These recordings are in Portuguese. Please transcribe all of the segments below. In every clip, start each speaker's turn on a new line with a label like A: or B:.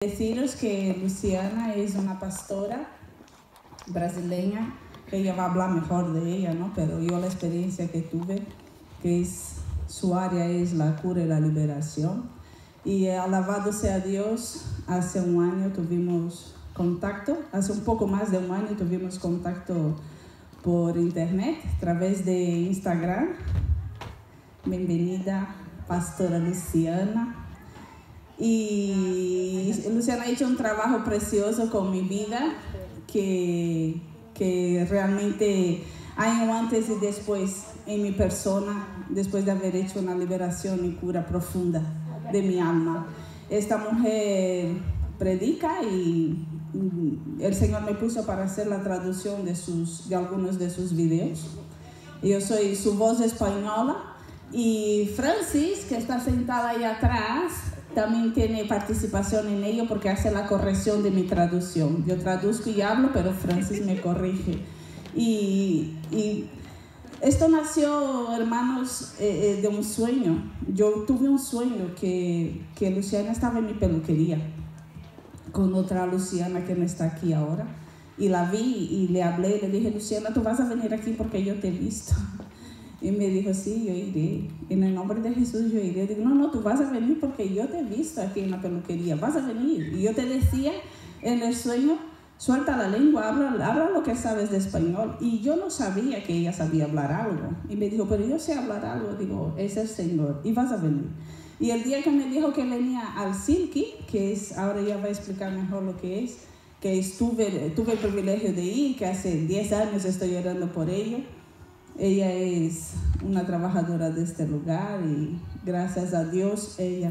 A: Deciros que Luciana es una pastora brasileña, que ella va a hablar mejor de ella, ¿no? Pero yo la experiencia que tuve, que es, su área es la cura y la liberación. Y alabado sea Dios, hace un año tuvimos contacto, hace un poco más de un año tuvimos contacto por internet, a través de Instagram. Bienvenida, pastora Luciana. Y Luciana ha hecho un trabajo precioso con mi vida, que realmente hay un antes y después en mi persona, después de haber hecho una liberación y cura profunda de mi alma. Esta mujer predica y el Señor me puso para hacer la traducción de algunos de sus videos. Yo soy su voz española y Francis, que está sentada ahí atrás, también tiene participación en ello porque hace la corrección de mi traducción. Yo traduzco y hablo, pero Francis me corrige. Y esto nació, hermanos, de un sueño. Yo tuve un sueño que Luciana estaba en mi peluquería con otra Luciana que no está aquí ahora. Y la vi y le hablé y le dije: Luciana, tú vas a venir aquí porque yo te he visto. Y me dijo: sí, yo iré. En el nombre de Jesús yo iré. Digo: no, tú vas a venir porque yo te he visto aquí en la peluquería. Vas a venir. Y yo te decía en el sueño: suelta la lengua, habla lo que sabes de español. Y yo no sabía que ella sabía hablar algo. Y me dijo: pero yo sé hablar algo. Digo: es el Señor. Y vas a venir. Y el día que me dijo que venía al Silky, que es, ahora ella va a explicar mejor lo que es, que tuve el privilegio de ir, que hace 10 años estoy orando por ello. Ella es una trabajadora de este lugar y gracias a Dios ella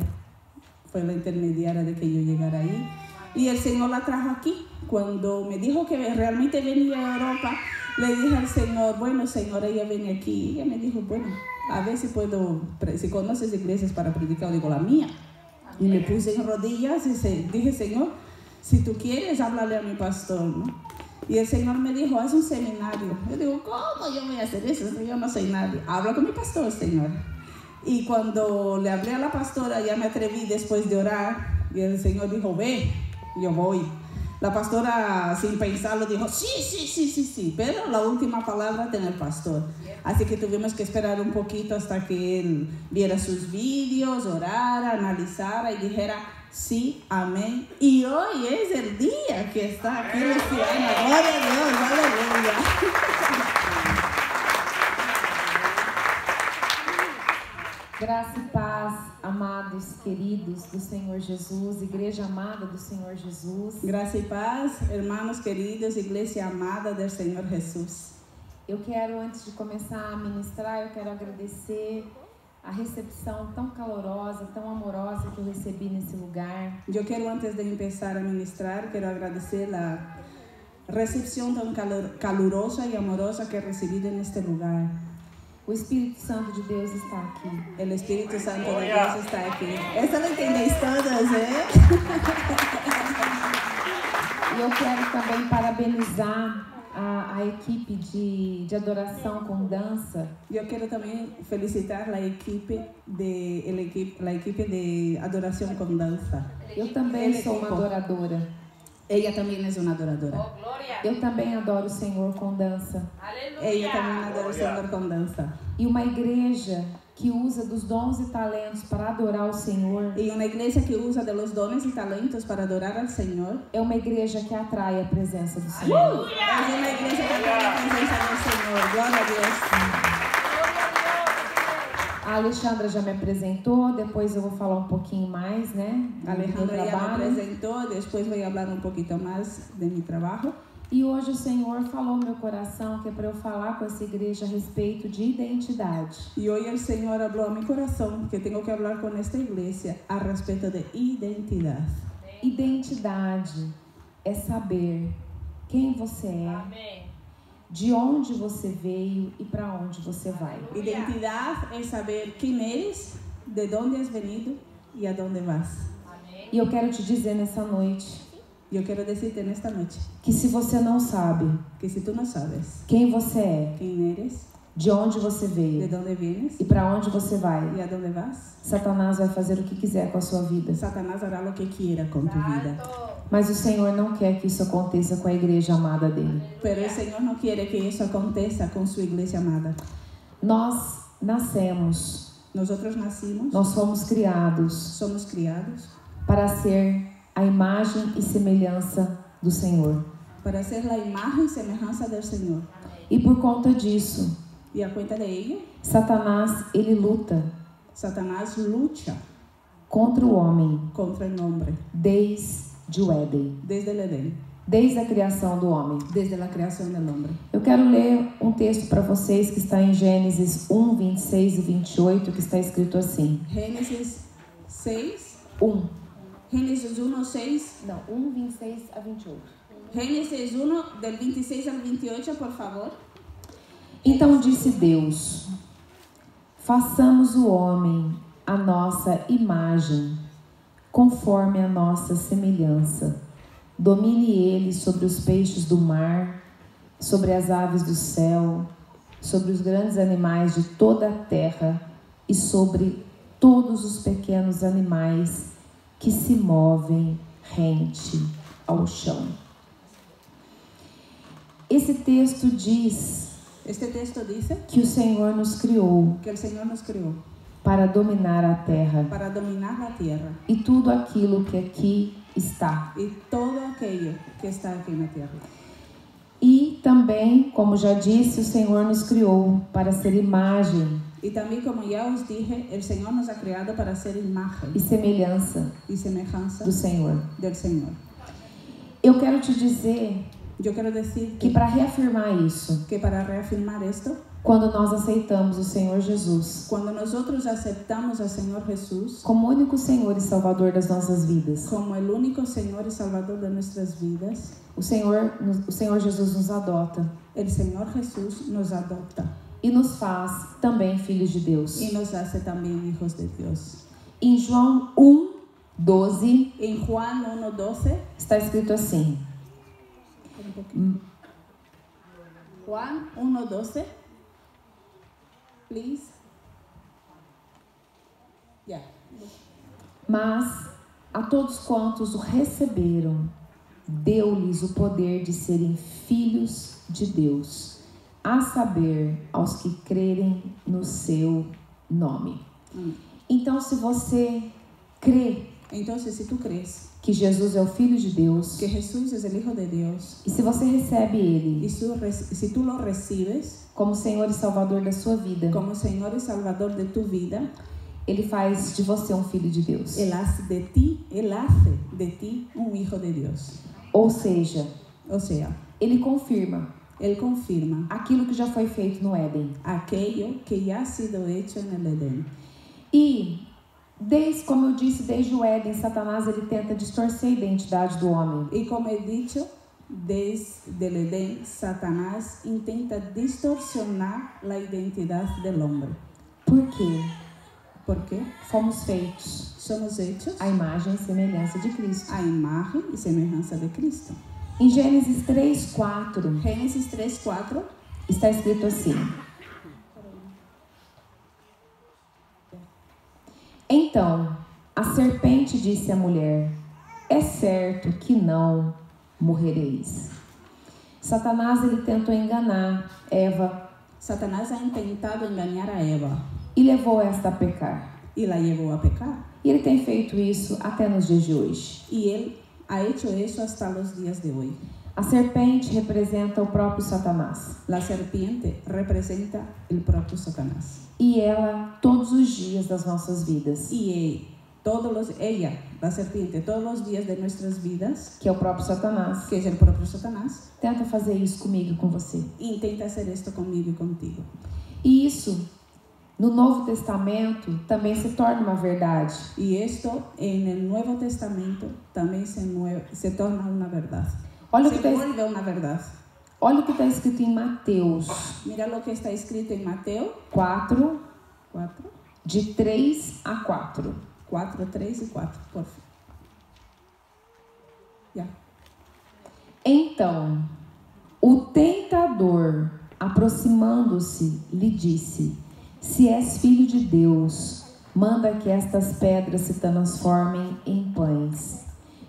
A: fue la intermediaria de que yo llegara ahí. Y el Señor la trajo aquí. Cuando me dijo que realmente venía a Europa, le dije al Señor: bueno, Señor, ella viene aquí. Y ella me dijo: bueno, a ver si puedo, si conoces iglesias para predicar. Digo: la mía. Y me puse en rodillas y dije: Señor, si tú quieres, háblale a mi pastor, ¿no? Y el Señor me dijo: haz un seminario. Yo digo: ¿cómo yo voy a hacer eso? Yo no soy nadie. Habla con mi pastor, Señor. Y cuando le hablé a la pastora, ya me atreví después de orar. Y el Señor dijo: ve, yo voy. La pastora, sin pensarlo, dijo: sí. Pero la última palabra tiene el pastor. Así que tuvimos que esperar un poquito hasta que él viera sus vídeos, orara, analizara y dijera: sí, amén. Y hoy es el día que está aquí Luciana. Gloria a Dios, aleluya.
B: Graça e paz, amados, queridos do Senhor Jesus, igreja amada do Senhor Jesus.
A: Graça e paz, hermanos queridos, igreja amada do Senhor Jesus.
B: Eu quero, antes de começar a ministrar, eu quero agradecer a recepção tão calorosa, tão amorosa que eu recebi nesse lugar.
A: Eu quero, antes de começar a ministrar, quero agradecer a recepção tão calorosa e amorosa que he recebido neste lugar.
B: O Espírito Santo de Deus está aqui.
A: O Espírito Santo de Deus está aqui. Essa não entendeis todas,
B: E eu quero também parabenizar a equipe de adoração com dança.
A: Eu quero também felicitar a equipe de adoração com dança.
B: Eu também sou uma adoradora.
A: Ela também é uma adoradora.
B: Eu também adoro o Senhor com dança.
A: Ela também adora o Senhor com dança.
B: E uma igreja que usa dos dons e talentos para adorar o Senhor.
A: E uma igreja que usa de los dones e talentos para adorar ao Senhor.
B: É uma igreja que atrai a presença do Senhor.
A: É uma igreja que atrai a presença do Senhor. Glória a Deus.
B: A Alexandra já me apresentou, depois eu vou falar um pouquinho mais, né?
A: A Alejandra já me apresentou, depois vou falar um pouquinho mais de meu trabalho.
B: E hoje o Senhor falou no meu coração que é para eu falar com essa igreja a respeito de identidade.
A: E hoje o Senhor falou a meu coração que tenho que falar com esta igreja a respeito de identidade.
B: Identidade é saber quem você é.
A: Amém.
B: De onde você veio e para onde você vai.
A: Identidade é saber quem eres, de onde has venido e a onde vas.
B: E eu quero te dizer nessa noite,
A: eu quero dizer-te nesta noite,
B: que se você não sabe,
A: que se tu não sabes
B: quem você é,
A: quem eres,
B: de onde você
A: de
B: veio
A: dónde vienes
B: e para onde você vai.
A: y a dónde vas.
B: Satanás vai fazer o que quiser com a sua vida.
A: Satanás hará lo que quiera con tu vida.
B: Mas o Senhor não quer que isso aconteça com a igreja amada dele.
A: Pero el Señor no quiere que eso acontezca con su iglesia amada.
B: Nós nascemos,
A: Nosotros nacimos,
B: nós fomos criados
A: somos criados
B: para ser a imagem e semelhança do Senhor.
A: para ser la imagen y semejanza del Señor.
B: E por conta disso,
A: Y a cuenta de ello,
B: Satanás, ele luta
A: Satanás lucha
B: contra o homem
A: contra el hombre
B: desde o Éden,
A: desde el Edén,
B: desde a criação do homem.
A: desde la creación del hombre.
B: Eu quero ler um texto para vocês que está em Gênesis 1, 26 e 28, que está escrito assim.
A: Génesis 6,
B: 1.
A: Génesis 1, 6,
B: Não, 1, 26 a 28.
A: Génesis 1 del 26 al 28, por favor.
B: Então disse Deus: façamos o homem à nossa imagem, conforme a nossa semelhança. Domine ele sobre os peixes do mar, sobre as aves do céu, sobre os grandes animais de toda a terra e sobre todos os pequenos animais que se movem rente ao chão. Esse texto diz
A: Este texto dice
B: que o Senhor nos criou
A: que el Señor nos creó
B: para dominar a terra
A: para dominar la tierra
B: e tudo aquilo que aqui está.
A: y todo aquello que está aquí en la tierra.
B: E também, como já disse, o Senhor nos criou para ser imagem
A: Y también, como ya os dije, el Señor nos ha creado para ser imagen
B: e semelhança
A: y semejanza
B: do Senhor.
A: del Señor.
B: Eu quero te dizer
A: Yo quiero decir
B: que para reafirmar isso,
A: que para reafirmar esto,
B: quando nós aceitamos o Senhor Jesus
A: cuando nosotros aceptamos al Señor Jesús
B: como único Senhor e Salvador das nossas vidas,
A: como el único Señor y Salvador de nuestras vidas,
B: o Senhor Jesus nos adota
A: el Señor Jesús nos adopta
B: e nos faz também filhos de Deus.
A: y nos hace también hijos de Dios.
B: Em João 1:12
A: En Juan 1:12,
B: está escrito assim:
A: Juan 1:12, please. Yeah.
B: mas a todos quantos o receberam, deu-lhes o poder de serem filhos de Deus, a saber, aos que crerem no seu nome. Então, se você crê
A: Entonces, si tú crees
B: que Jesus é o Filho de Deus,
A: que Jesús es el Hijo de Dios
B: e se você recebe Ele
A: y si tú lo recibes
B: como Senhor e Salvador da sua vida,
A: como Señor y Salvador de tu vida,
B: Ele faz de você um filho de Deus.
A: Él hace de ti un hijo de Dios.
B: Ou seja,
A: O sea,
B: Ele confirma
A: Él confirma
B: aquilo que já foi feito no Éden.
A: aquello que ya ha sido hecho en el Edén.
B: E, como eu disse, desde o Éden, Satanás ele tenta distorcer a identidade do homem.
A: Y como he dicho, desde el Edén, Satanás intenta distorsionar la identidad del hombre.
B: Por quê?
A: ¿Por qué?
B: Fomos feitos
A: Somos hechos
B: à imagem e semelhança de Cristo.
A: a imagen y semejanza de Cristo.
B: Em Gênesis 3:4
A: Génesis 3:4
B: está escrito assim: então a serpente disse à mulher: é certo que não morrereis. Satanás ele tentou enganar Eva
A: Satanás ha intentado engañar a Eva
B: e levou esta a pecar.
A: y la llevó a pecar.
B: E ele tem feito isso até nos dias de hoje.
A: Y él ha hecho eso hasta los días de hoy.
B: A serpente representa o próprio Satanás.
A: La serpiente representa el propio Satanás.
B: E ela, todos os dias das nossas vidas,
A: Y ella, la serpiente, todos los días de nuestras vidas,
B: que é o próprio Satanás,
A: que es el propio Satanás,
B: tenta fazer isso comigo e com você.
A: intenta hacer esto conmigo y contigo.
B: E isso, no Novo Testamento, também se torna uma verdade.
A: Y esto en el Nuevo Testamento también se torna una verdad.
B: Olha o
A: Se
B: que
A: vuelve una verdad.
B: olha o que está escrito em Mateus
A: Mira lo que está escrito en Mateo
B: 4,
A: 4,
B: de 3 a 4.
A: 4, 3 y 4, por favor. Ya.
B: Então, o tentador aproximando-se, lhe disse: Se és filho de Deus, manda que estas pedras se transformem em pães.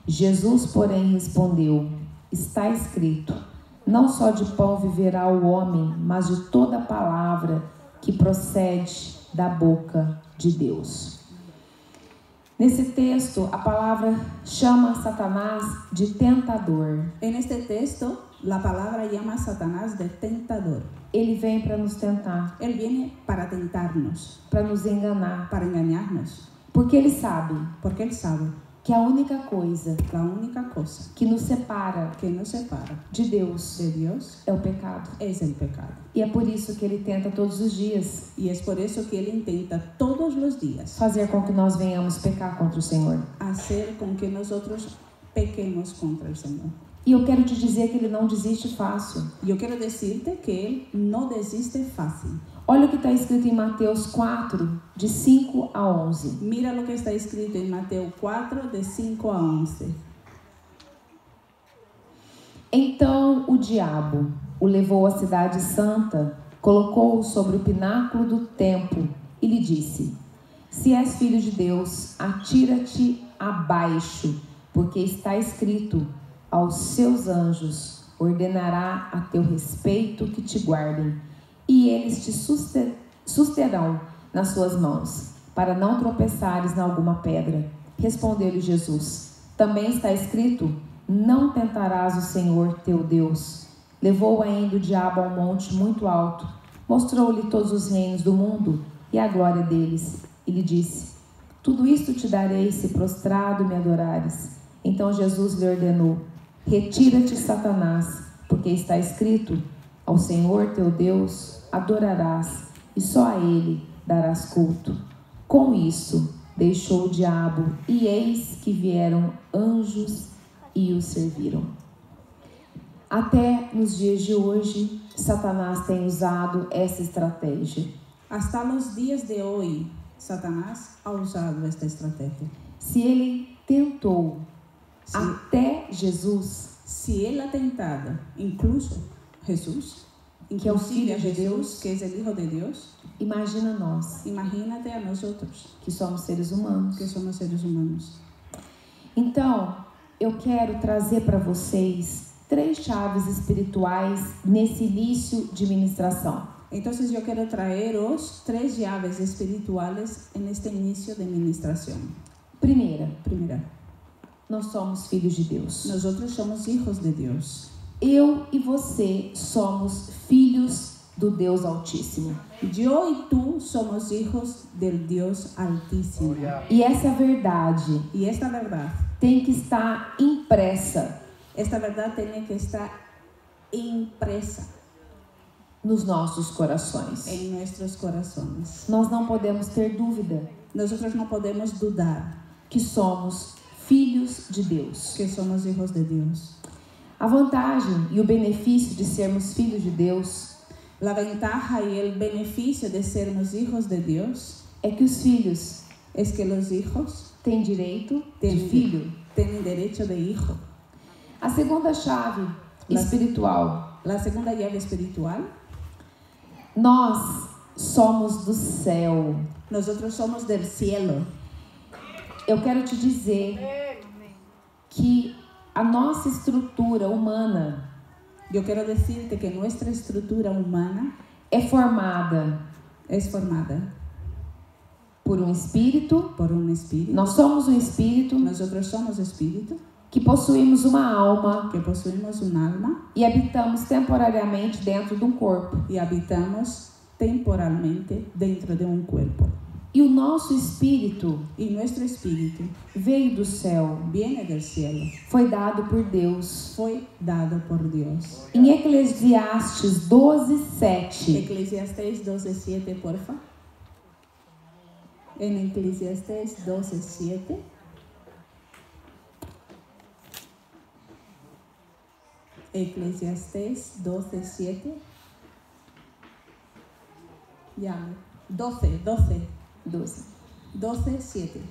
B: Jesus, porém, respondeu: Está escrito: Não só de pão viverá o homem, mas de toda palavra que procede da boca de Deus. Nesse texto, a palavra chama Satanás de tentador.
A: En este texto, la palabra llama a Satanás de tentador.
B: Ele vem para nos tentar,
A: Él viene para tentarnos,
B: para nos enganar,
A: para engañarnos,
B: porque ele sabe
A: porque Él sabe
B: que a única coisa
A: la única cosa
B: que nos separa
A: que nos separa
B: de Deus
A: de Dios
B: é o pecado.
A: es el pecado.
B: E é por isso que ele tenta todos os dias
A: Y es por eso que Él intenta todos los días
B: fazer com que nós venhamos pecar contra o Senhor.
A: hacer con que nosotros pequemos contra el Señor.
B: E eu quero te dizer que ele não desiste fácil.
A: Yo quiero decirte que Él no desiste fácil.
B: Olha o que está escrito em Mateus 4, de 5 a 11.
A: Mira lo que está escrito en Mateo 4, de 5 a 11.
B: Então o diabo o levou à cidade santa, colocou-o sobre o pináculo do templo e lhe disse: Se és filho de Deus, atira-te abaixo, porque está escrito: Aos seus anjos ordenará a teu respeito que te guardem, e eles te susterão nas suas mãos, para não tropeçares em alguma pedra. Respondeu-lhe Jesus: Também está escrito: Não tentarás o Senhor teu Deus. Levou ainda o diabo a um monte muito alto, mostrou-lhe todos os reinos do mundo e a glória deles, e lhe disse: Tudo isto te darei se prostrado me adorares. Então Jesus lhe ordenou: Retira-te, Satanás, porque está escrito: Ao Senhor teu Deus adorarás, e só a Ele darás culto. Com isso, deixou o diabo, e eis que vieram anjos e o serviram. Até nos dias de hoje, Satanás tem usado essa estratégia.
A: Hasta los días de hoy, Satanás ha usado esta estrategia.
B: Se ele tentou até Jesus,
A: Si Él ha tentado incluso Jesús,
B: que é o
A: inclusive
B: Filho
A: a
B: de
A: Jesús,
B: Deus,
A: que es el Hijo de Dios,
B: imagina nós,
A: imagínate a nosotros,
B: que somos seres humanos.
A: que somos seres humanos.
B: Então, eu quero trazer para vocês 3 chaves espirituais nesse início de ministração.
A: Entonces yo quiero traeros 3 llaves espirituales en este inicio de ministración.
B: Primeira,
A: Primera,
B: nós somos filhos de Deus.
A: nosotros somos hijos de Dios.
B: Eu e você somos filhos do Deus Altíssimo.
A: Yo y tú somos hijos del Dios Altísimo.
B: E essa verdade
A: Y esta verdad
B: tem que estar impressa
A: tiene que estar impresa
B: nos nossos corações.
A: en nuestros corazones.
B: Nós não podemos ter dúvida
A: Nosotros no podemos dudar
B: que somos filhos de Deus.
A: que somos hijos de Dios.
B: A vantagem e o benefício de sermos filhos de Deus
A: La ventaja y el beneficio de sermos hijos de Dios
B: é que os filhos
A: es que los hijos
B: têm direito de filho.
A: tienen derecho de hijo.
B: A segunda chave espiritual:
A: La segunda llave espiritual,
B: nós somos do céu.
A: nosotros somos del cielo.
B: Eu quero te dizer que a nossa estrutura humana
A: Yo quiero decirte que nuestra estructura humana
B: é formada
A: es formada
B: por um espírito.
A: por un espíritu.
B: Nós somos um espírito
A: Nosotros somos espíritu
B: que possuímos uma alma
A: que poseemos un alma
B: e habitamos temporariamente dentro de um corpo.
A: y habitamos temporalmente dentro de un cuerpo.
B: E o nosso espírito
A: Y nuestro espíritu
B: veio do céu,
A: viene del cielo,
B: foi dado por Deus.
A: fue dado por Dios.
B: Em Eclesiastes 12:7,
A: Eclesiastés 12:7, porfa. En Eclesiastés 12:7. Eclesiastés 12:7. Ya. 12:7.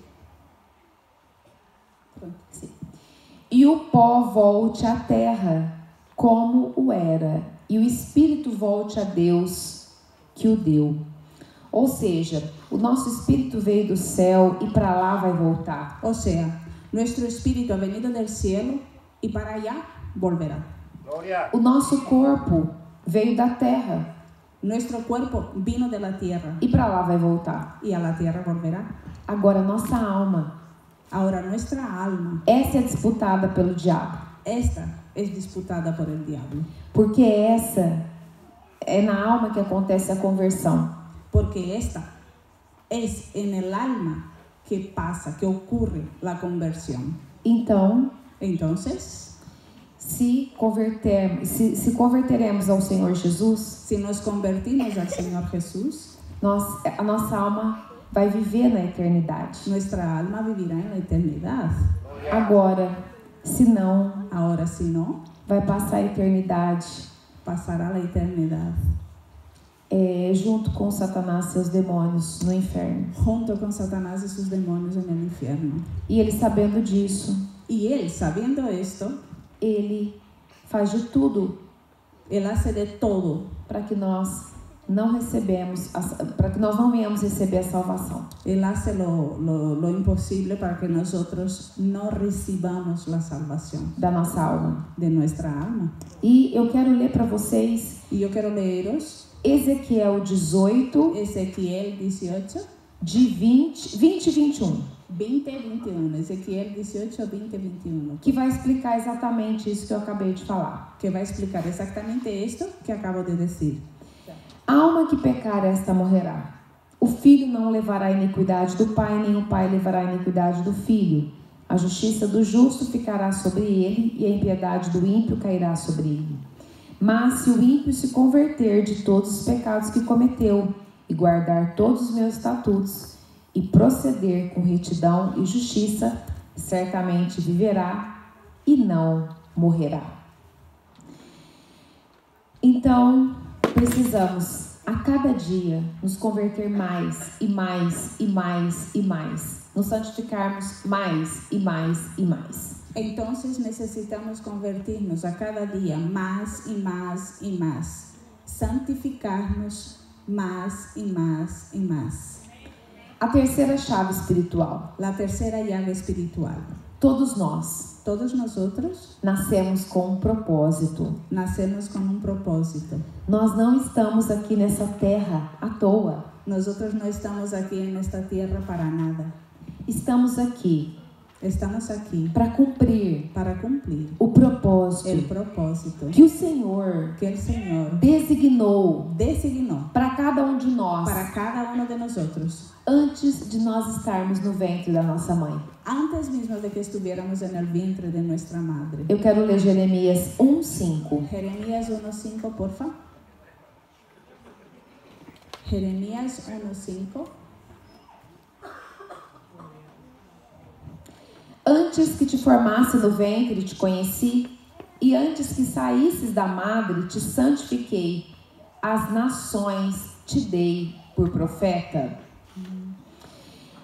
B: Sim. E o pó volte à terra como o era, e o espírito volte a Deus que o deu. Ou seja, o nosso espírito veio do céu e para lá vai voltar.
A: O sea, nuestro espíritu ha venido del cielo y para allá volverá.
B: O nosso corpo veio da terra
A: Nuestro cuerpo vino de la tierra
B: e para lá vai voltar.
A: y a la tierra volverá.
B: Agora, nossa alma,
A: Ahora nuestra alma,
B: essa é disputada pelo diabo.
A: esta es disputada por el diablo.
B: Porque essa é na alma que acontece a conversão.
A: Porque esta es en el alma que pasa, que ocurre la conversión.
B: Então,
A: Entonces,
B: se converteremos ao Senhor Jesus,
A: si nos convertimos al Señor Jesús,
B: a nossa alma vai viver na eternidade.
A: nuestra alma vivirá en la eternidad.
B: Agora, se não,
A: Ahora, si no,
B: vai passar a eternidade
A: pasará la eternidad
B: junto com Satanás e seus demônios no inferno.
A: junto con Satanás y sus demonios en el infierno.
B: E ele, sabendo disso,
A: Y él, sabiendo esto,
B: ele faz de tudo
A: él hace de todo
B: para que nós não venhamos receber a salvação.
A: Él hace lo imposible para que nosotros no recibamos la salvación
B: Da nossa alma.
A: de nuestra alma.
B: E eu quero ler para vocês
A: Y yo quiero leeros
B: Ezequiel 18,
A: Ezequiel 18,
B: de 20 e 21,
A: 20 y 21. Ezequiel 18, 20 y 21.
B: que vai explicar exatamente isso que eu acabei de falar.
A: Que va a explicar exactamente esto que acabo de decir.
B: A alma que pecar, esta morrerá. O filho não levará a iniquidade do pai, nem o pai levará a iniquidade do filho. A justiça do justo ficará sobre ele, e a impiedade do ímpio cairá sobre ele. Mas se o ímpio se converter de todos os pecados que cometeu, e guardar todos os meus estatutos, e proceder com retidão e justiça, certamente viverá e não morrerá. Então, precisamos a cada dia nos converter mais e mais e mais e mais, nos santificarmos mais e mais e mais.
A: Entonces necesitamos convertirnos a cada día más y más y más. Santificarnos más y más y más.
B: A terceira chave espiritual.
A: La tercera llave espiritual.
B: Todos nós nascemos com um propósito.
A: Nacemos con un propósito.
B: Nós não estamos aqui nessa terra à toa.
A: Nosotros no estamos aquí en esta tierra para nada.
B: Estamos aqui para cumprir o propósito
A: el propósito
B: que o Senhor
A: que el Señor
B: designou
A: para
B: cada um de nós,
A: para cada uno de nosotros,
B: antes de nós estarmos no ventre da nossa mãe.
A: antes mismo de que estuviéramos en el vientre de nuestra madre.
B: Eu quero ler Jeremias 1:5.
A: Jeremías 1:5, porfa. Jeremías 1:5.
B: Antes que te formasse no ventre, te conheci, e antes que saísses da madre, te santifiquei. As nações te dei por profeta.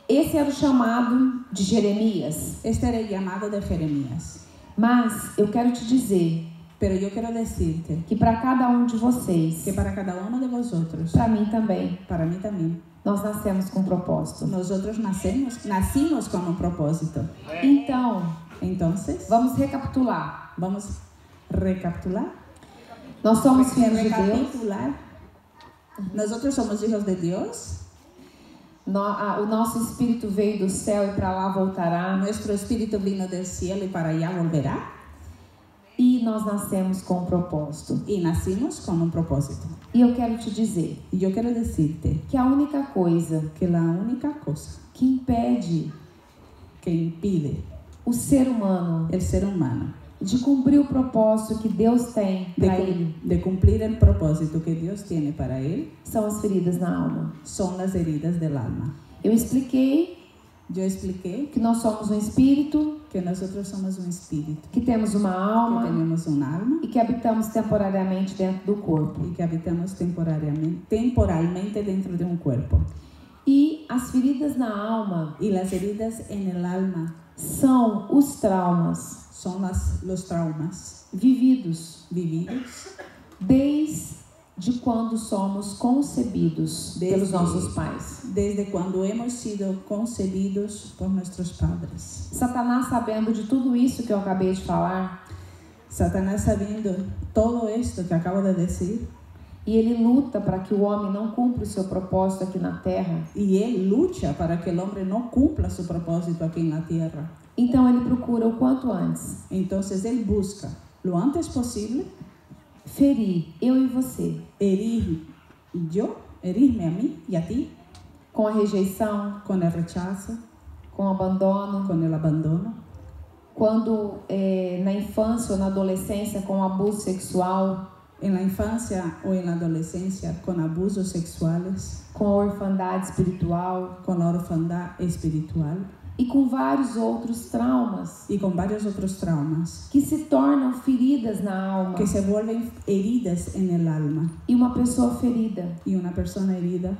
B: Esse era o chamado de Jeremias.
A: Este era el llamado de Jeremías.
B: Mas eu quero te dizer
A: Pero yo quiero decirte
B: que para cada um de vocês,
A: que para cada uno de vosotros,
B: para mim também,
A: para mí también,
B: nós nascemos com propósito.
A: nosotros nacimos con un propósito.
B: Então,
A: Entonces,
B: vamos recapitular.
A: vamos a recapitular.
B: Nós somos filhos de Deus.
A: Recapitular. Nosotros somos hijos de Dios.
B: O nosso espírito veio do céu e para lá voltará.
A: Nuestro espíritu vino del cielo y para allá volverá.
B: E nós nascemos com um propósito.
A: Y nacimos con un propósito.
B: E eu quero te dizer
A: Y yo quiero decirte
B: que a única coisa
A: que la única cosa
B: que impede
A: que impide
B: o ser humano
A: el ser humano
B: de cumprir o propósito que Deus tem para ele
A: de cumplir el propósito que Dios tiene para él
B: são as feridas na alma.
A: son las heridas del alma.
B: Eu expliquei
A: Yo expliqué
B: que nós somos um espírito,
A: que nosotros somos un espíritu,
B: que temos uma
A: que
B: alma
A: tenemos un alma
B: e que habitamos temporariamente dentro do corpo.
A: y que habitamos temporalmente dentro de un cuerpo.
B: E as feridas na alma
A: Y las heridas en el alma
B: são os traumas
A: son los traumas
B: vividos
A: vividos
B: desde quando somos concebidos pelos nossos pais.
A: Desde quando hemos sido concebidos por nossos padres.
B: Satanás, sabendo de tudo isso que eu acabei de falar,
A: Satanás, sabendo todo esto que acabo de dizer,
B: e ele luta para que o homem não cumpra o seu propósito aqui na terra.
A: e ele luta para que o homem não cumpra seu propósito aqui na terra.
B: Então ele procura o quanto antes
A: Então ele busca, lo antes possível,
B: ferir eu e você
A: herir-me a mim e a ti,
B: com a rejeição,
A: com o rechazo,
B: com o abandono,
A: com o abandono,
B: quando na infância ou na adolescência com abuso sexual,
A: na infância ou na adolescência com abusos sexuais,
B: com a orfandade espiritual
A: com a orfandade espiritual
B: e com vários outros traumas
A: e com vários outros traumas
B: que se tornam feridas na alma.
A: que se volvem heridas en el alma.
B: E uma pessoa ferida,
A: E uma pessoa herida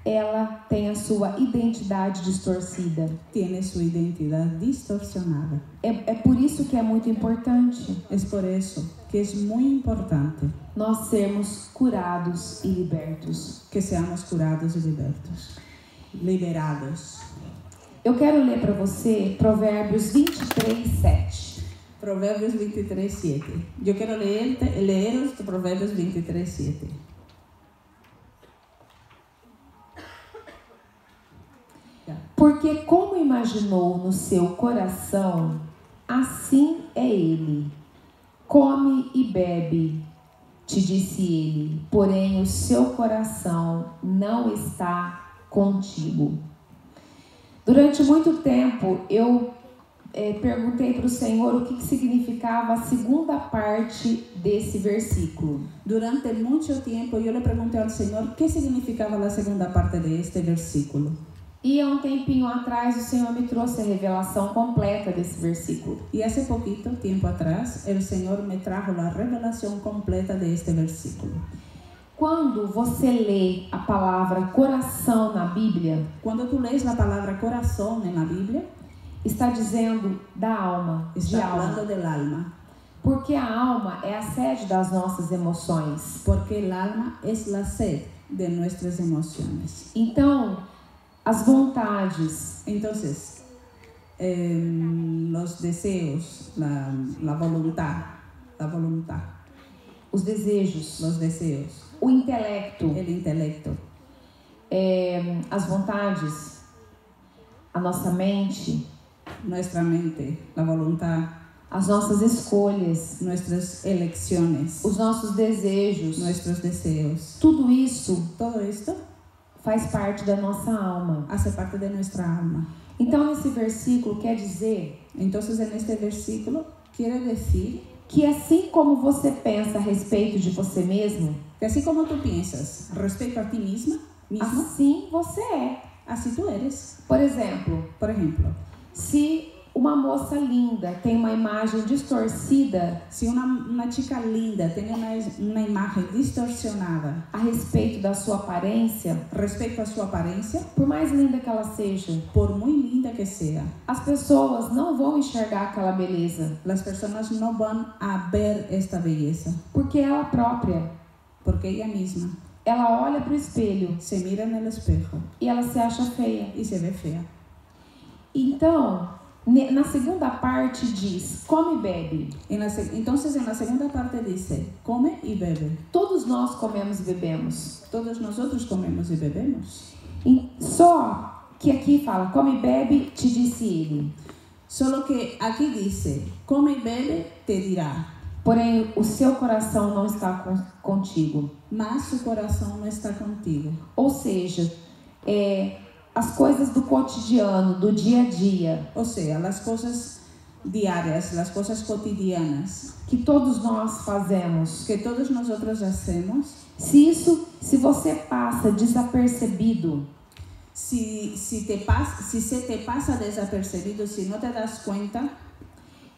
B: ela tem a sua identidade distorcida.
A: tem sua identidade distorcionada.
B: É por isso que é muito importante
A: É por isso que é muito importante
B: nós sermos curados e libertos.
A: que seamos curados e liberados.
B: Eu quero ler para você Provérbios 23:7.
A: Provérbios 23:7. Eu quero ler os Provérbios 23:7.
B: Porque como imaginou no seu coração, assim é ele. Come e bebe, te disse ele, porém o seu coração não está contigo. Durante muito tempo eu perguntei para o Senhor o que significava a segunda parte desse versículo.
A: Durante muito tempo eu lhe perguntei ao Senhor o que significava a segunda parte deste versículo.
B: E há um tempinho atrás o Senhor me trouxe a revelação completa desse versículo.
A: E há pouquito tempo atrás o Senhor me trajo a revelação completa deste versículo.
B: Quando você lê a palavra coração na Bíblia,
A: quando tu lês a palavra coração na Bíblia,
B: está dizendo da alma,
A: está falando del alma.
B: Porque a alma é a sede das nossas emoções.
A: Porque el alma es la sed de nuestras emociones.
B: Então, as vontades,
A: entonces, los deseos, la voluntad,
B: os desejos,
A: los deseos,
B: o intelecto,
A: el intelecto,
B: as vontades, a nossa mente,
A: nuestra mente, la voluntad,
B: as nossas escolhas,
A: nuestras elecciones,
B: os nossos desejos,
A: nuestros deseos,
B: tudo isso,
A: todo esto
B: faz parte da nossa alma.
A: hace parte de nuestra alma.
B: Então, nesse versículo quer dizer,
A: entonces en este versículo quiere decir
B: que assim como você pensa a respeito de você mesmo,
A: que assim como tu piensas respeito a ti mismo,
B: assim você é.
A: Assim tu eres.
B: Por exemplo, se uma moça linda tem uma imagem distorcida,
A: se uma chica linda tem uma imagem distorcionada
B: a respeito da sua aparência,
A: respeito a sua aparência,
B: por mais linda que ela seja,
A: por muito linda que seja,
B: as pessoas não vão enxergar aquela beleza.
A: As pessoas não vão a ver esta beleza,
B: porque ela própria,
A: porque ela mesma,
B: ela olha para o espelho,
A: se mira no espejo
B: e ela se acha feia
A: e se vê feia.
B: Então, na segunda parte diz, come e bebe.
A: Então, na segunda parte diz, come e bebe.
B: Todos nós comemos e bebemos.
A: Todos nós comemos e bebemos.
B: Só que aqui fala, come e bebe, te disse ele.
A: Só que aqui diz, come e bebe, te dirá.
B: Porém, o seu coração não está contigo.
A: Mas o coração não está contigo.
B: Ou seja, as coisas do cotidiano, do dia a dia.
A: Ou seja, as coisas diárias, as coisas cotidianas.
B: Que todos nós fazemos.
A: Que todos nós fazemos.
B: Se você passa desapercebido.
A: Se se te passa desapercebido, se não te das conta.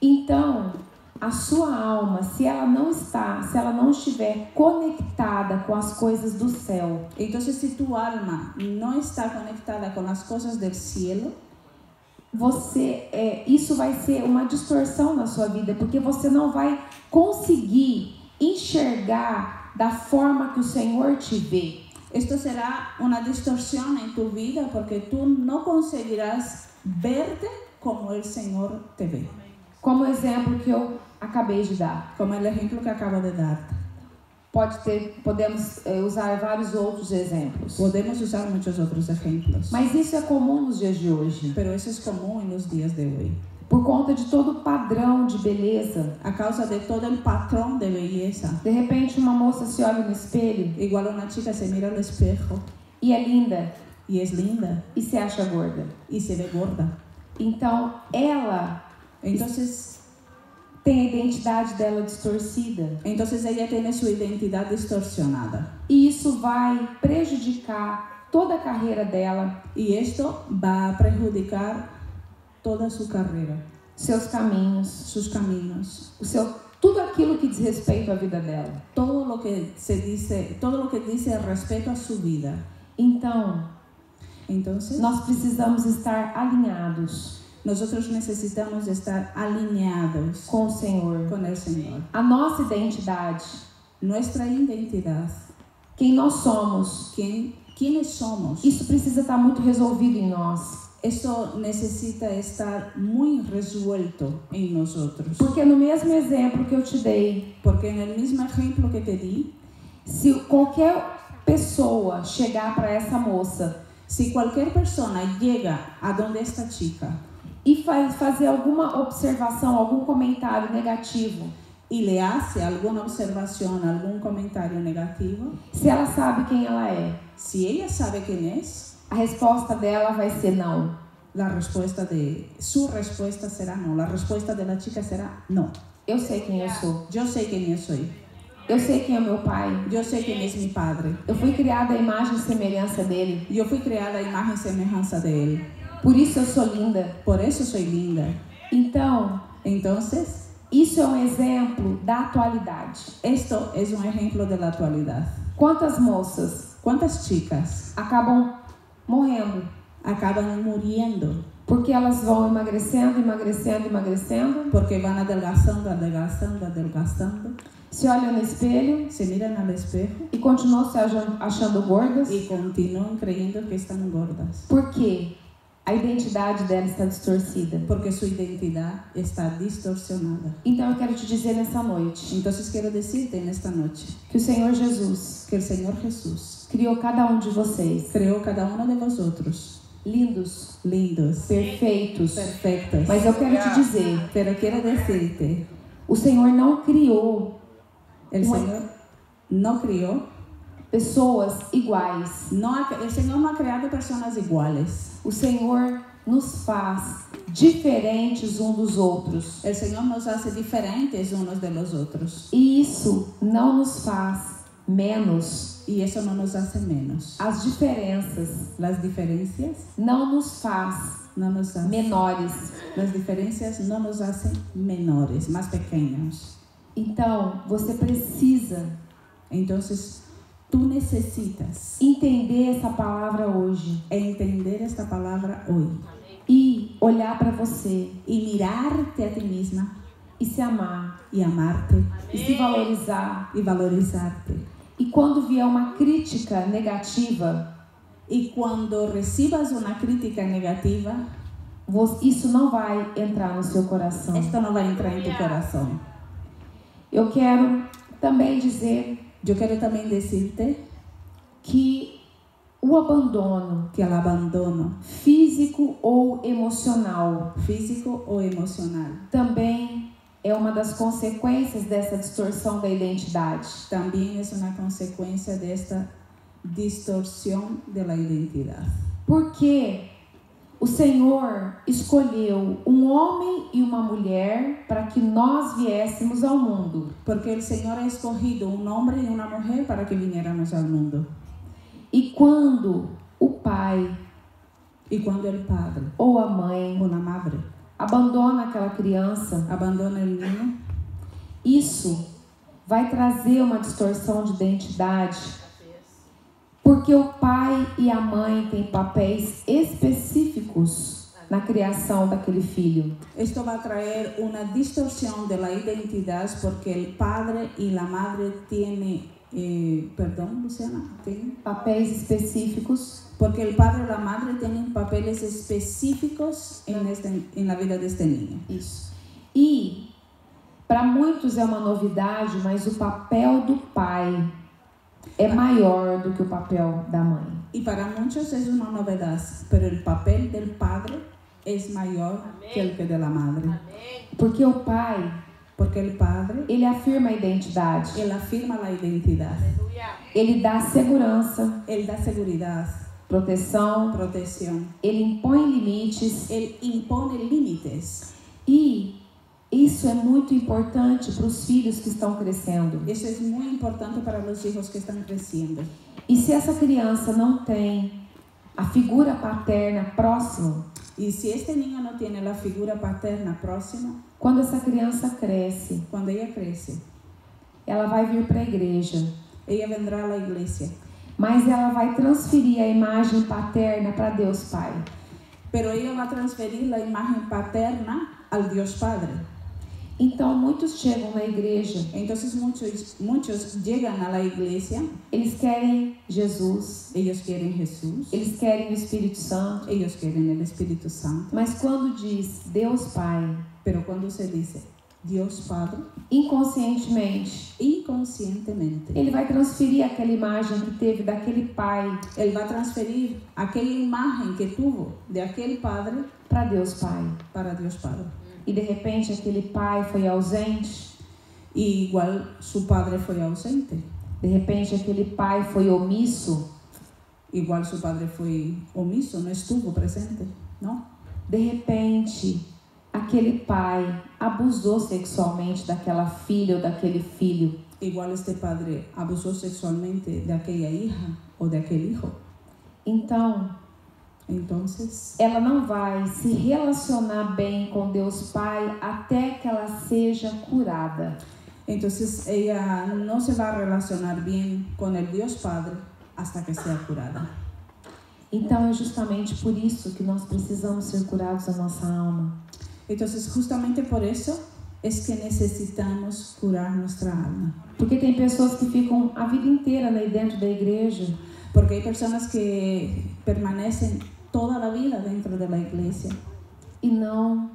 B: Então, a sua alma, se ela não estiver conectada com as coisas do céu.
A: Então, se tu alma não está conectada com as coisas do cielo,
B: isso vai ser uma distorção na sua vida, porque você não vai conseguir enxergar da forma que o Senhor te vê.
A: Esto será una distorsión en tu vida porque tú no conseguirás verte como el Señor te ve.
B: Como o exemplo que eu acabei de dar.
A: Como el ejemplo que acabo de dar.
B: Podemos usar vários outros exemplos.
A: Podemos usar muchos otros ejemplos.
B: Mas isso é comum nos dias de hoje.
A: Pero eso es común en los días de hoy.
B: Por conta de todo o padrão de beleza.
A: A causa de todo el patrón de belleza.
B: De repente uma moça se olha no espelho.
A: Igual una chica se mira al espejo.
B: E é linda.
A: Y es linda.
B: E se acha gorda.
A: Y se ve gorda.
B: Então ela tem a identidade dela distorcida.
A: Entonces ella tiene su identidad distorsionada.
B: E isso vai prejudicar toda a carreira dela.
A: Y esto va a perjudicar toda su carrera.
B: Seus caminhos.
A: Sus caminos.
B: Tudo aquilo que diz respeito à vida dela.
A: Todo lo que dice respeto a su vida. Entonces,
B: nós precisamos estar alinhados.
A: Nosotros necesitamos estar alineados
B: com o Senhor,
A: com o Senhor.
B: A nossa identidade,
A: nuestra identidad,
B: quem nós somos,
A: quienes somos.
B: Isso precisa estar muito resolvido em nós.
A: Isso necessita estar muito resuelto em nosotros.
B: Porque no mesmo exemplo que eu te dei,
A: porque no mesmo exemplo que te di,
B: se qualquer pessoa chegar para essa moça,
A: se qualquer pessoa chega a donde esta chica
B: e fazer alguma observação, algum comentário negativo,
A: e le hace alguma observação, algum comentário negativo,
B: se ela sabe quem ela é,
A: se ela sabe quem é,
B: a resposta dela vai ser não.
A: Sua resposta será não. A resposta da chica será não.
B: Eu sei quem eu sou.
A: Eu sei quem eu sou.
B: Eu sei quem é meu pai.
A: Eu sei quem é meu padre.
B: Eu fui criada à imagem e semelhança dele.
A: Eu fui criada à imagem e semelhança dele.
B: Por isso eu sou linda.
A: Por isso sou linda.
B: Então, isso é um exemplo da atualidade.
A: Isto é um exemplo da atualidade.
B: Quantas moças,
A: quantas chicas
B: acabam morrendo?
A: Acabam morrendo.
B: Porque elas vão emagrecendo.
A: Porque vão adelgaçando.
B: Se olham no espelho.
A: Se miram no espejo.
B: E continuam se achando gordas.
A: E continuam crendo que estão gordas.
B: Por quê? A identidade dela está distorcida.
A: Porque sua identidade está distorcionada.
B: Então eu quero te dizer nessa noite.
A: Então quero dizer-te nesta noite.
B: Que o Senhor Jesus.
A: Que o Senhor Jesus.
B: Criou cada um de vocês.
A: Criou cada um de vosotros.
B: Lindos.
A: Perfeitos.
B: Mas eu quero te dizer.
A: Pero quero dizer-te.
B: O Senhor não criou.
A: O Senhor não criou
B: pessoas iguais.
A: O Senhor não ha criado pessoas iguais.
B: O Senhor nos faz diferentes uns dos outros.
A: O Senhor nos faz diferentes uns dos outros.
B: E isso não nos faz menos.
A: E isso não nos faz menos.
B: As diferenças
A: não nos faz
B: menores.
A: As diferenças não nos fazem menores, mais pequenos.
B: Então, você precisa.
A: Então, tu necessitas
B: entender essa palavra hoje.
A: Entender esta palavra hoje.
B: E olhar para você.
A: E mirar-te a ti mesma.
B: E se amar.
A: E amar-te.
B: E se valorizar.
A: E valorizar-te.
B: E quando vier uma crítica negativa.
A: E quando recebas uma crítica negativa.
B: Isso não vai entrar no seu coração.
A: Isto não vai entrar em teu coração.
B: Eu quero também dizer.
A: Eu quero também dizer-te
B: que o abandono, físico ou emocional, também é uma das consequências dessa distorção da identidade.
A: Também é uma consequência desta distorção da identidade.
B: Porque o Senhor escolheu um homem e uma mulher para que nós viéssemos ao mundo.
A: Porque o Senhor ha escolhido um homem e uma mulher para que viniéramos ao mundo.
B: E quando o pai,
A: o padre,
B: ou a mãe,
A: ou a madre,
B: abandona aquela criança,
A: abandona o menino,
B: isso vai trazer uma distorção de identidade. Porque o pai e a mãe têm papéis específicos na criação daquele filho.
A: Isto vai trazer uma distorção da identidade porque o padre e a madre têm perdón, Luciana, ¿tiene?
B: papéis específicos,
A: Porque el padre y la madre tienen papeles específicos en la vida de este niño.
B: isso. E para muitos é uma novidade, mas o papel do pai é maior do que o papel da mãe.
A: Y para muchos es una novedad, pero el papel del padre es mayor que el que de la madre.
B: Porque o pai,
A: Porque el padre,
B: ele afirma a identidade,
A: él afirma la identidad,
B: ele dá segurança,
A: él da seguridad,
B: proteção,
A: protección,
B: ele impõe limites
A: él impone límites.
B: e isso é muito importante para os filhos que estão crescendo.
A: Eso es muy importante para los hijos que están creciendo.
B: E se essa criança não tem a figura paterna próxima,
A: Y si este niño no tiene la figura paterna próxima,
B: quando essa criança cresce,
A: cuando ella crece,
B: ela vai vir para a igreja,
A: ella vendrá a la iglesia,
B: mas ela vai transferir a imagem paterna para Deus Pai.
A: pero ella va a transferir la imagen paterna al Dios Padre.
B: Então muitos chegam na igreja,
A: Entonces muchos llegan a la iglesia,
B: eles querem Jesus,
A: ellos quieren Jesús,
B: eles querem o Espírito Santo,
A: ellos quieren el Espíritu Santo,
B: mas quando diz Deus Pai,
A: pero cuando se dice Dios Padre,
B: inconscientemente,
A: inconscientemente,
B: ele vai transferir aquela imagem que teve daquele pai
A: él va a transferir aquella imagen que tuvo de aquel padre
B: para Deus Pai.
A: para Dios Padre.
B: E de repente aquele pai foi ausente,
A: Y igual su padre fue ausente,
B: de repente aquele pai foi omisso,
A: igual su padre fue omiso, no estuvo presente, ¿no?
B: de repente aquele pai abusou sexualmente daquela filha ou daquele filho.
A: Igual este padre abusó sexualmente de aquella hija o de aquel hijo.
B: Então,
A: Entonces,
B: ela não vai se relacionar bem com Deus Pai até que ela seja curada.
A: entonces ella no se va a relacionar bien con el Dios Padre hasta que sea curada.
B: Então é justamente por isso que nós precisamos ser curados da nossa alma.
A: Entonces, justamente por eso es que necesitamos curar nuestra alma.
B: Porque tem pessoas que ficam a vida inteira aí dentro da igreja
A: Porque hay personas que permanecen toda la vida dentro de la iglesia
B: e não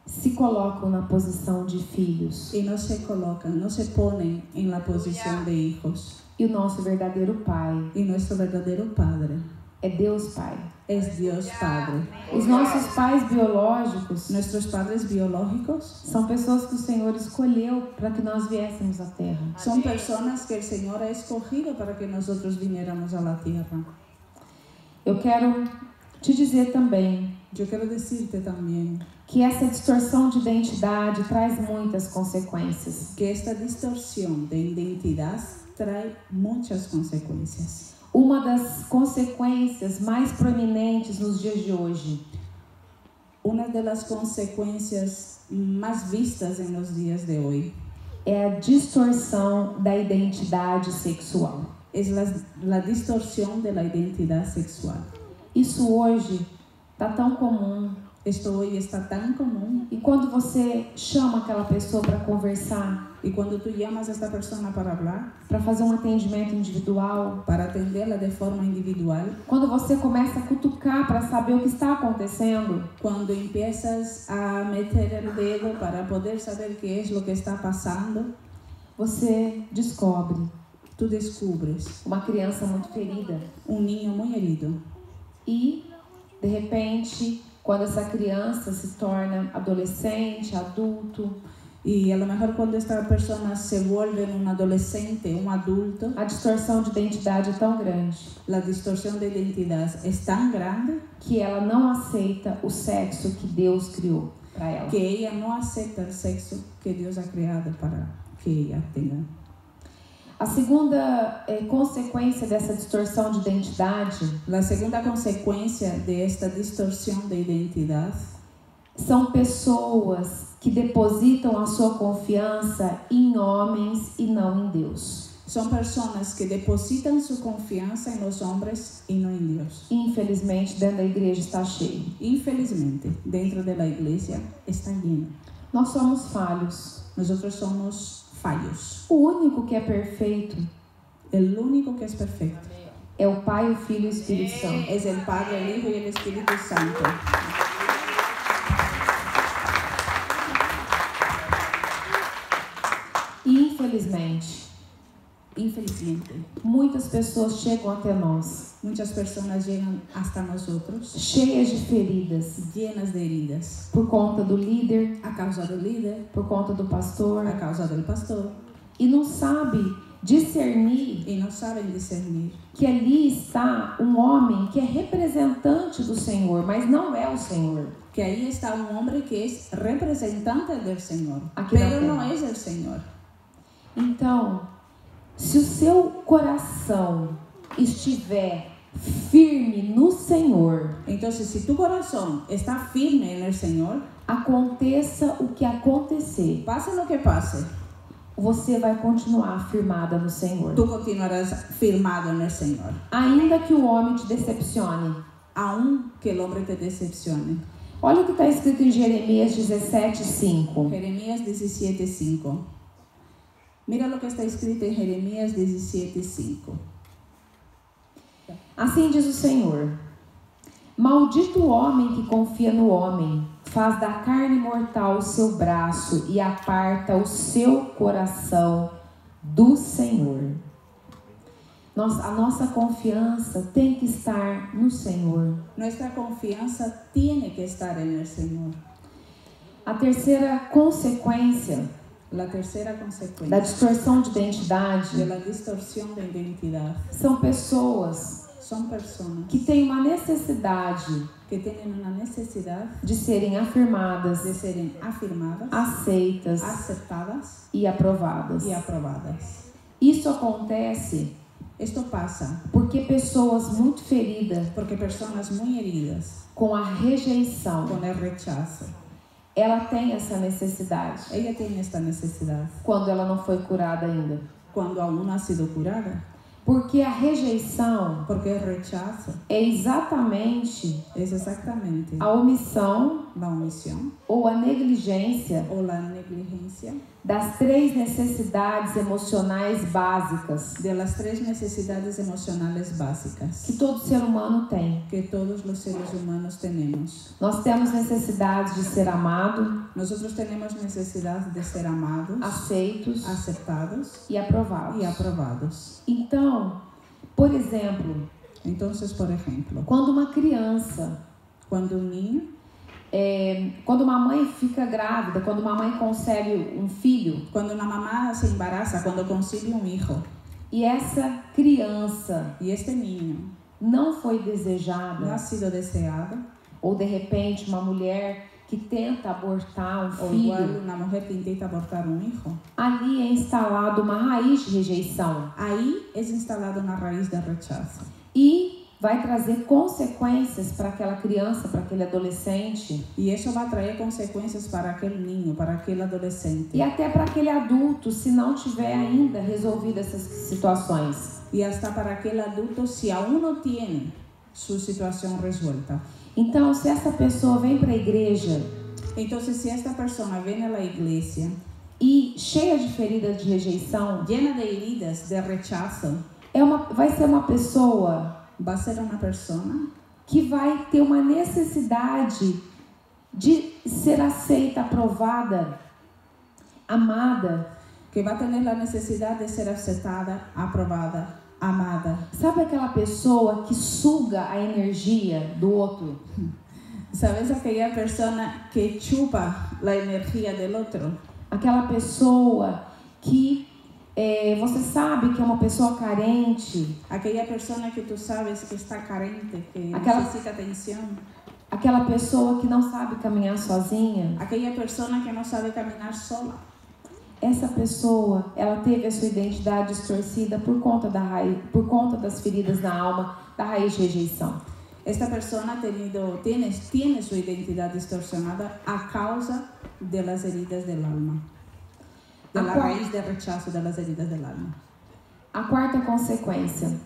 B: se colocam na posição de filhos.
A: y no se colocan, no se ponen en la posición de hijos.
B: E o nosso verdadeiro Pai
A: Y nuestro verdadero Padre
B: é Deus Pai.
A: es Dios Padre.
B: Os nossos pais biológicos
A: Nuestros padres biológicos
B: são pessoas que o Senhor escolheu para que nós viéssemos à Terra.
A: son personas que el Señor ha escogido para que nosotros viniéramos a la tierra.
B: Eu quero te dizer também
A: Yo quiero decirte también
B: que essa distorção de identidade traz muitas consequências.
A: que esta distorsión de identidad trae muchas consecuencias.
B: Uma das consequências mais proeminentes nos dias de hoje
A: Una de las consecuencias más vistas en los días de hoy
B: é a distorção da identidade sexual.
A: es la distorsión de la identidad sexual.
B: Isso hoje está tão comum.
A: Esto hoy está tan común
B: E quando você chama aquela pessoa para conversar,
A: y cuando tú llamas a esta persona para hablar,
B: para fazer um atendimento individual,
A: para atenderla de forma individual,
B: quando você começa a cutucar para saber o que está acontecendo,
A: cuando empiezas a meter el dedo para poder saber qué es lo que está pasando,
B: você descobre
A: tú descubres
B: uma criança muito ferida.
A: un niño muy herido.
B: E, de repente, quando essa criança se torna adolescente, adulto,
A: Y a lo mejor cuando esta persona se vuelve un adolescente, un adulto,
B: a distorção de identidade é tão grande
A: la distorsión de identidad es tan grande
B: que ela não aceita o sexo que Deus criou para ela.
A: que ella no acepta el sexo que Dios ha creado para que ella tenga.
B: A segunda consequência dessa distorção de identidade
A: La segunda consecuencia de esta distorsión de identidad
B: são pessoas que depositam a sua confiança em homens e não em Deus.
A: son personas que depositan su confianza en los hombres y no en Dios.
B: Infelizmente, dentro da igreja está cheio.
A: Infelizmente, dentro de la iglesia está lleno.
B: Nós somos falhos.
A: Nosotros somos fallos.
B: O único que é perfeito
A: El único que es perfecto
B: é o Pai, o Filho e o Espírito Santo.
A: es el Padre, el Hijo y el Espíritu Santo. Infelizmente,
B: muitas pessoas chegam até nós,
A: muchas personas llegan hasta nosotros
B: cheias de feridas,
A: llenas de heridas,
B: por conta do líder,
A: a causa do líder,
B: por conta do pastor,
A: a causa del pastor,
B: e não sabe discernir
A: y no saben discernir
B: que ali está um homem que é representante do Senhor, mas não é o Senhor.
A: que ahí está un hombre que es representante del Señor,
B: Aquí
A: pero
B: no
A: no es el Señor.
B: Então, se o seu coração estiver firme no Senhor,
A: Entonces, si tu corazón está firme en el Señor,
B: aconteça o que acontecer,
A: pase lo que pase,
B: você vai continuar firmada no Senhor.
A: tú continuarás firmado en el Señor,
B: Ainda que o homem te decepcione.
A: aun que el hombre te decepcione.
B: Olha o que está escrito em Jeremias 17:5.
A: Jeremías 17:5. Mira lo que está escrito en Jeremías 17:5.
B: Assim diz o Senhor: maldito o homem que confia no homem, faz da carne mortal o seu braço e aparta o seu coração do Senhor. A nossa confiança tem que estar no Senhor.
A: Nuestra confianza tiene que estar en el Señor.
B: A terceira consequência
A: La tercera
B: da
A: consecuencia
B: distorção de
A: de
B: identidade
A: la distorsión de identidad
B: são pessoas
A: son personas
B: que têm uma necessidade
A: que tienen una necesidad
B: de serem afirmadas,
A: de ser afirmadas,
B: aceitas
A: aceptadas
B: e aprovadas.
A: y aprobadas.
B: Isso acontece
A: Esto pasa
B: porque pessoas muito feridas
A: porque personas muy heridas
B: com a rejeição,
A: con el rechazo,
B: ela tem essa necessidade
A: ella tiene esta necesidad
B: quando ela não foi curada ainda.
A: cuando aún no ha sido curada,
B: Porque a rejeição
A: porque el rechazo
B: é exatamente
A: es exactamente
B: a omissão
A: la omisión
B: ou a negligência
A: o la negligencia
B: das três necessidades emocionais básicas
A: de las tres necesidades emocionales básicas
B: que todo ser humano tem.
A: que todos los seres humanos tenemos.
B: Nós temos necessidade de ser amado,
A: Nosotros tenemos necesidad de ser amados,
B: aceitos
A: aceptados
B: e aprovados.
A: y aprobados.
B: Então, por exemplo,
A: Entonces, por ejemplo,
B: quando uma criança,
A: cuando un niño,
B: quando uma mãe fica grávida, quando uma mãe concebe um filho,
A: cuando una mamá se embaraza, cuando consigue un hijo
B: e essa criança
A: y este niño
B: não foi
A: no
B: desejada,
A: ha sido deseado,
B: ou de repente uma mulher que tenta abortar um
A: o igual
B: filho,
A: una mujer que intenta abortar un hijo,
B: ali é instalada uma raiz de rejeição
A: ahí es instalada una raíz de rechazo
B: e vai trazer consequências para aquela criança, para aquele adolescente
A: y eso va a traer consecuencias para aquel niño, para aquel adolescente
B: e até para aquele adulto, se não tiver ainda resolvido essas situações.
A: y hasta para aquel adulto si aún no tiene su situación resuelta.
B: Então, se essa pessoa vem para a igreja
A: Entonces, si esta persona viene a la iglesia
B: e cheia de feridas de rejeição,
A: llena de heridas, de rechazo,
B: vai ser uma pessoa
A: va a ser una persona
B: que vai ter uma necessidade de ser aceita, aprovada, amada.
A: que va a tener la necesidad de ser aceptada, aprobada, amada.
B: Sabe aquela pessoa que suga a energia do outro?
A: ¿Sabes aquella persona que chupa la energía del otro?
B: Aquela pessoa que você sabe que é uma pessoa carente,
A: Aquella persona que tú sabes que está carente, que necesita atención.
B: aquela pessoa que não sabe caminhar sozinha.
A: Aquella persona que no sabe caminar sola.
B: Essa pessoa, ela teve a sua identidade distorcida por conta da raiz, por conta das feridas na alma, da raiz de rejeição.
A: Esta persona tiene su identidad distorsionada a causa de las heridas del alma, de la raíz de rechazo de las heridas del alma.
B: A quarta consequência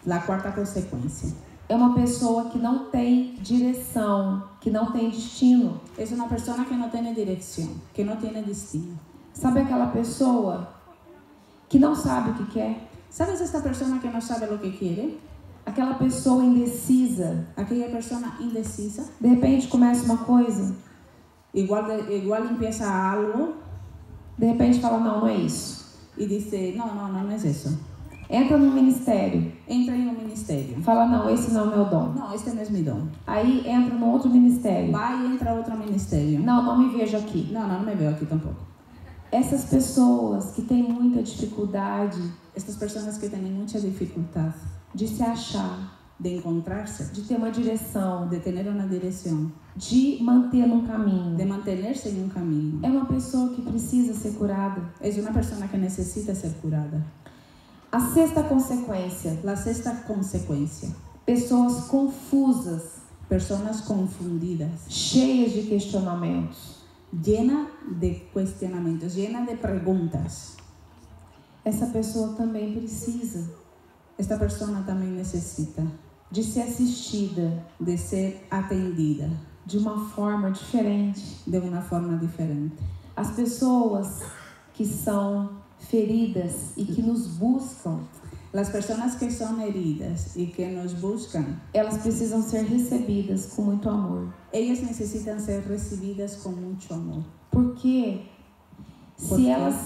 A: La cuarta consecuencia
B: é uma pessoa que não tem direção, que não tem destino.
A: es una persona que no tiene dirección, que no tiene destino.
B: Sabe aquela pessoa que não sabe o que quer?
A: ¿Sabes esta persona que no sabe lo que quiere?
B: Aquela pessoa indecisa,
A: Aquella persona indecisa.
B: de repente começa uma coisa,
A: Igual empieza algo
B: de repente fala, não, não é isso.
A: y dice, no es eso.
B: Entra no ministério,
A: Entra en un ministerio.
B: fala, não, esse não é o meu dom.
A: No, este no es mi don.
B: Aí entra no outro ministério.
A: Va y entra a otro ministerio.
B: Não, não me vejo aqui.
A: No me veo aquí tampoco.
B: Essas pessoas que têm muita dificuldade
A: Estas personas que tienen mucha dificultad
B: de se achar,
A: de encontrarse,
B: de ter uma direção,
A: de tener una dirección,
B: de manter num caminho,
A: de mantenerse en un camino,
B: é uma pessoa que precisa ser curada.
A: es una persona que necesita ser curada.
B: A sexta consequência,
A: La sexta consecuencia,
B: pessoas confusas,
A: personas confundidas,
B: cheias de questionamentos.
A: llena de cuestionamientos, llena de preguntas.
B: Essa pessoa também precisa
A: Esta persona también necesita
B: de ser assistida
A: de ser atendida
B: de uma forma diferente.
A: de una forma diferente.
B: As pessoas que são feridas e que nos buscam,
A: Las personas que son heridas y que nos buscan,
B: elas precisam ser recebidas com muito amor.
A: ellas necesitan ser recibidas con mucho amor.
B: Porque
A: Por
B: se
A: quê?
B: elas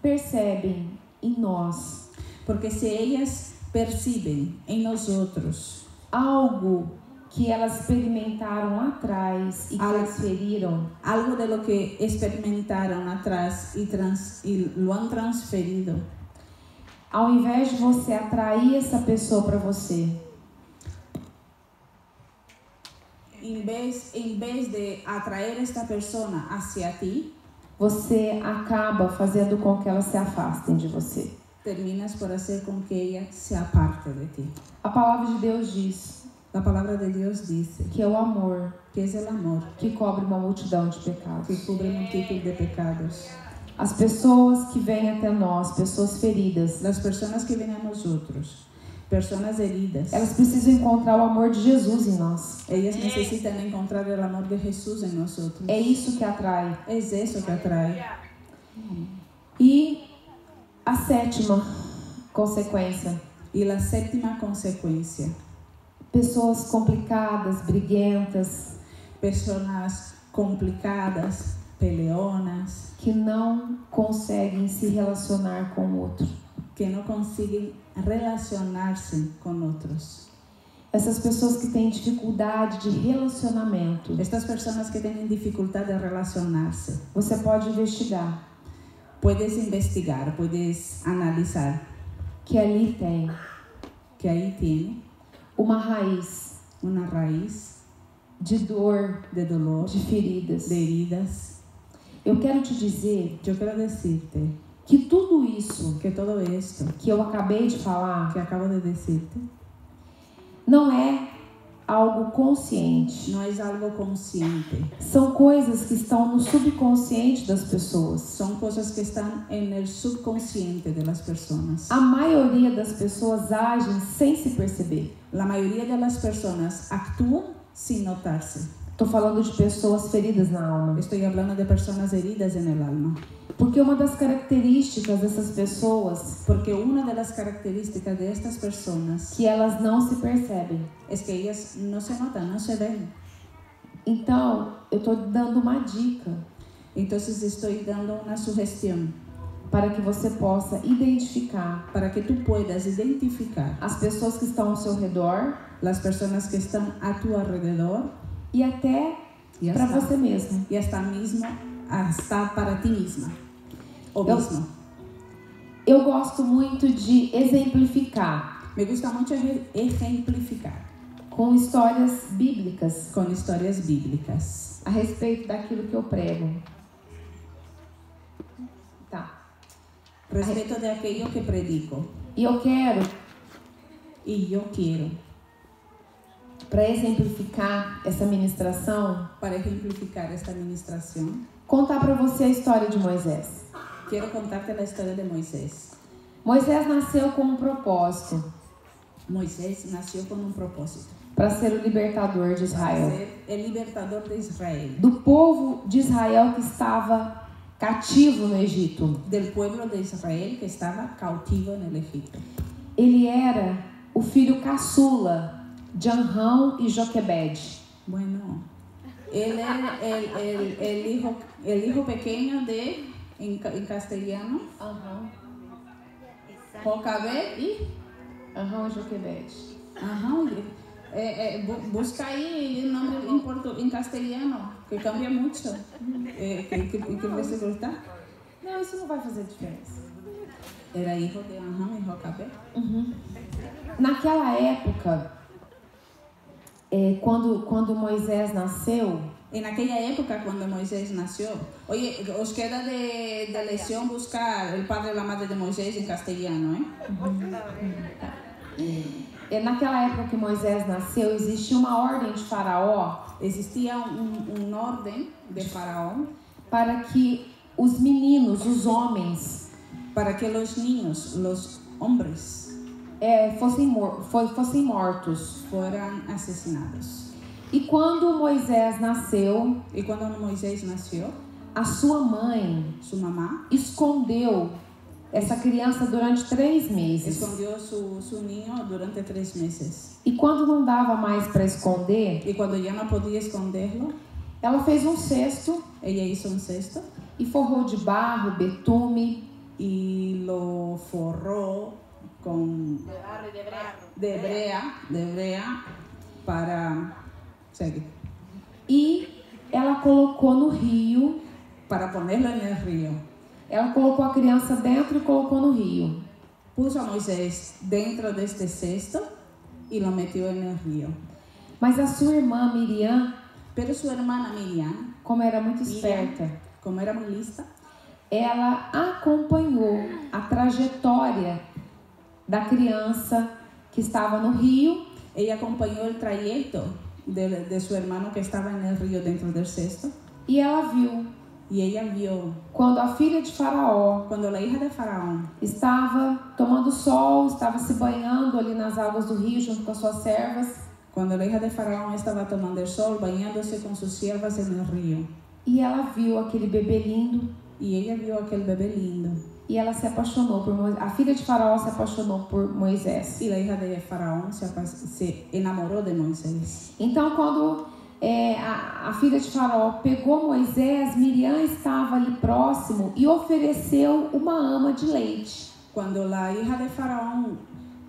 B: percebem em nós
A: Porque si ellas perciben en nosotros
B: algo que elas experimentaram lá atrás e que
A: Algo.
B: transferiram,
A: algo de lo que experimentaron atrás y lo han transferido,
B: ao invés de você atrair essa pessoa para você,
A: en vez de atraer esta persona hacia ti,
B: você acaba fazendo com que elas se afastem de você.
A: terminas por hacer con que ella se aparte de ti.
B: A palavra de Deus diz
A: La palabra de Dios dice
B: que é o amor
A: que es el amor
B: que cobre uma multidão de
A: que
B: pecados.
A: cubre multitud de pecados.
B: As pessoas que vêm até nós, pessoas feridas,
A: Las personas que vienen a nosotros, personas heridas,
B: elas precisam encontrar o amor de Jesus em nós.
A: ellas necesitan encontrar el amor de Jesús en nosotros.
B: É isso que atrai.
A: Es eso que atrae.
B: E a sétima consequência,
A: Y la séptima consecuencia,
B: pessoas complicadas, briguentas,
A: personas complicadas, peleonas,
B: que não conseguem se relacionar com o outro.
A: que no consiguen relacionarse con otros.
B: Essas pessoas que têm dificuldade de relacionamento,
A: Estas personas que tienen dificultad de relacionarse,
B: você pode investigar
A: puedes investigar, puedes analizar
B: que ali tem
A: que ahí tiene
B: uma raiz
A: una raíz
B: de dor,
A: de dolor,
B: de feridas.
A: de heridas.
B: Eu quero te dizer
A: Yo quiero decirte
B: que tudo isso
A: que todo esto
B: que eu acabei de falar
A: que acabo de decirte
B: não é algo consciente.
A: no es algo consciente.
B: São coisas que estão no subconsciente das pessoas.
A: Son cosas que están en el subconsciente de las personas.
B: A maioria das pessoas agem sem se perceber.
A: La mayoría de las personas actúan sin notarse.
B: Estou falando de pessoas feridas na alma.
A: Estoy hablando de personas heridas en el alma.
B: Porque uma das características dessas pessoas
A: Porque una de las características de estas personas
B: que elas não se percebem.
A: es que ellas no se notan, no se ven.
B: Então, eu estou dando uma dica
A: Entonces estoy dando una sugestión
B: para que você possa identificar
A: para que tú puedas identificar
B: as pessoas que estão ao seu redor
A: las personas que están a tu alrededor
B: e até
A: y
B: para
A: hasta,
B: você mesmo.
A: y hasta para ti misma o
B: Eu-
A: mismo.
B: Eu gosto muito de exemplificar
A: Me gusta mucho ejemplificar
B: com histórias bíblicas
A: con historias bíblicas
B: a respeito daquilo que eu prego. Tá.
A: respecto de aquello que predico.
B: E eu quero,
A: Y yo quiero,
B: para exemplificar essa ministração,
A: para ejemplificar esta administración,
B: contar para você a história de Moisés.
A: quiero contarte la historia de Moisés.
B: Moisés nasceu com um propósito,
A: Moisés nació con un propósito,
B: para ser o libertador de
A: para
B: Israel.
A: ser el libertador de Israel,
B: Do povo de Israel que estava cativo no Egito.
A: del pueblo de Israel que estaba cautivo en el Egipto.
B: Ele era o filho caçula de Anrão e Joquebede.
A: Bueno, él es el hijo pequeño de, en castellano, Jocabed y
B: Anrão e Joquebede.
A: Busca ahí el nombre en castellano, que cambia mucho. ¿Qué versículo está?
B: Não, isso não vai fazer diferença.
A: Era hijo de Anrão y Jocabed.
B: Naquela época, quando Moisés nasceu,
A: En aquella época, cuando Moisés nació, oye, os queda de lección buscar el padre y la madre de Moisés en castellano,
B: naquela época que Moisés nasceu, existia uma ordem de Faraó.
A: Existía un orden de Faraón
B: para que os meninos, os homens,
A: para que los niños, los hombres,
B: fossem mortos.
A: Fueran asesinados.
B: E quando Moisés nasceu,
A: y cuando Moisés nació,
B: a sua mãe,
A: su mamá,
B: escondeu essa criança durante 3 meses.
A: Escondió su niño durante 3 meses.
B: E quando não dava mais para esconder,
A: Y cuando ya no podía esconderlo,
B: ela fez um cesto,
A: ella hizo un cesto
B: e forrou de barro, betume,
A: y lo forró con de brea para seguir.
B: E ela colocou no rio,
A: para ponerlo en el río.
B: Ela colocou a criança dentro e colocou no rio.
A: Puso a Moisés dentro de este cesto y lo metió en el río.
B: Mas a sua irmã Miriam,
A: pero su hermana Miriam,
B: como era muito esperta,
A: como era muy lista,
B: ela acompanhou a trajetória da criança que estava no rio.
A: Ella acompañó el trayecto de su hermano que estaba en el río dentro del cesto.
B: E ela viu.
A: E ella vio
B: quando a filha de Faraó,
A: quando a hija de Faraón
B: estava tomando sol, estava se banhando ali nas águas do rio junto com as suas servas.
A: Quando a hija de Faraón estava tomando el sol, bañándose con sus siervas en el río.
B: E ela viu aquele bebê lindo.
A: E ella vio aquele bebê lindo.
B: E ela se apaixonou por Moisés. A filha de Faraó se apaixonou por Moisés.
A: E a hija de Faraón se enamorou de Moisés.
B: Então, quando a filha de Faraó pegou Moisés, Miriam estava ali próximo e ofereceu uma ama de leite.
A: Quando a hija de Faraón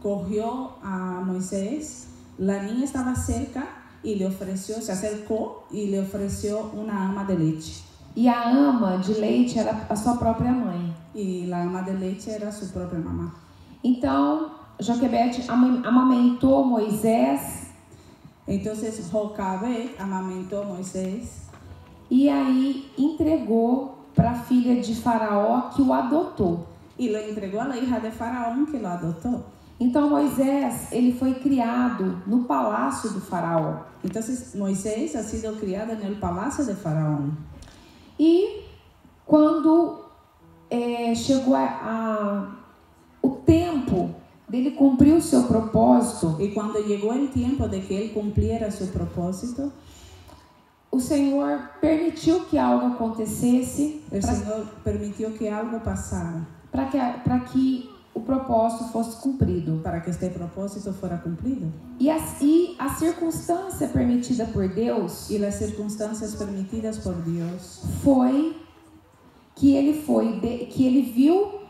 A: cogió a Moisés, la niña estaba cerca y le ofreció, se acercó y le ofreció una ama de leche.
B: E a ama de leite era a sua própria mãe.
A: E a ama de leite era sua própria mamã.
B: Então, Joquebede amamentou Moisés.
A: Então, Jocabed amamentou Moisés.
B: E aí entregou para a filha de Faraó, que o adotou.
A: E lo entregou à hija de Faraó, que lo adotou.
B: Então Moisés, ele foi criado no palácio do Faraó.
A: Então Moisés ha sido criado no palácio de Faraó.
B: E quando chegou o tempo dele cumprir o seu propósito,
A: e quando chegou o tempo de que ele cumpriera seu propósito,
B: o Senhor permitiu que algo acontecesse.
A: O Senhor permitiu que algo passara
B: para que o propósito fosse cumprido.
A: Para que este propósito fora cumprido.
B: E a circunstância permitida por Deus,
A: e as circunstâncias permitidas por Deus,
B: foi que ele viu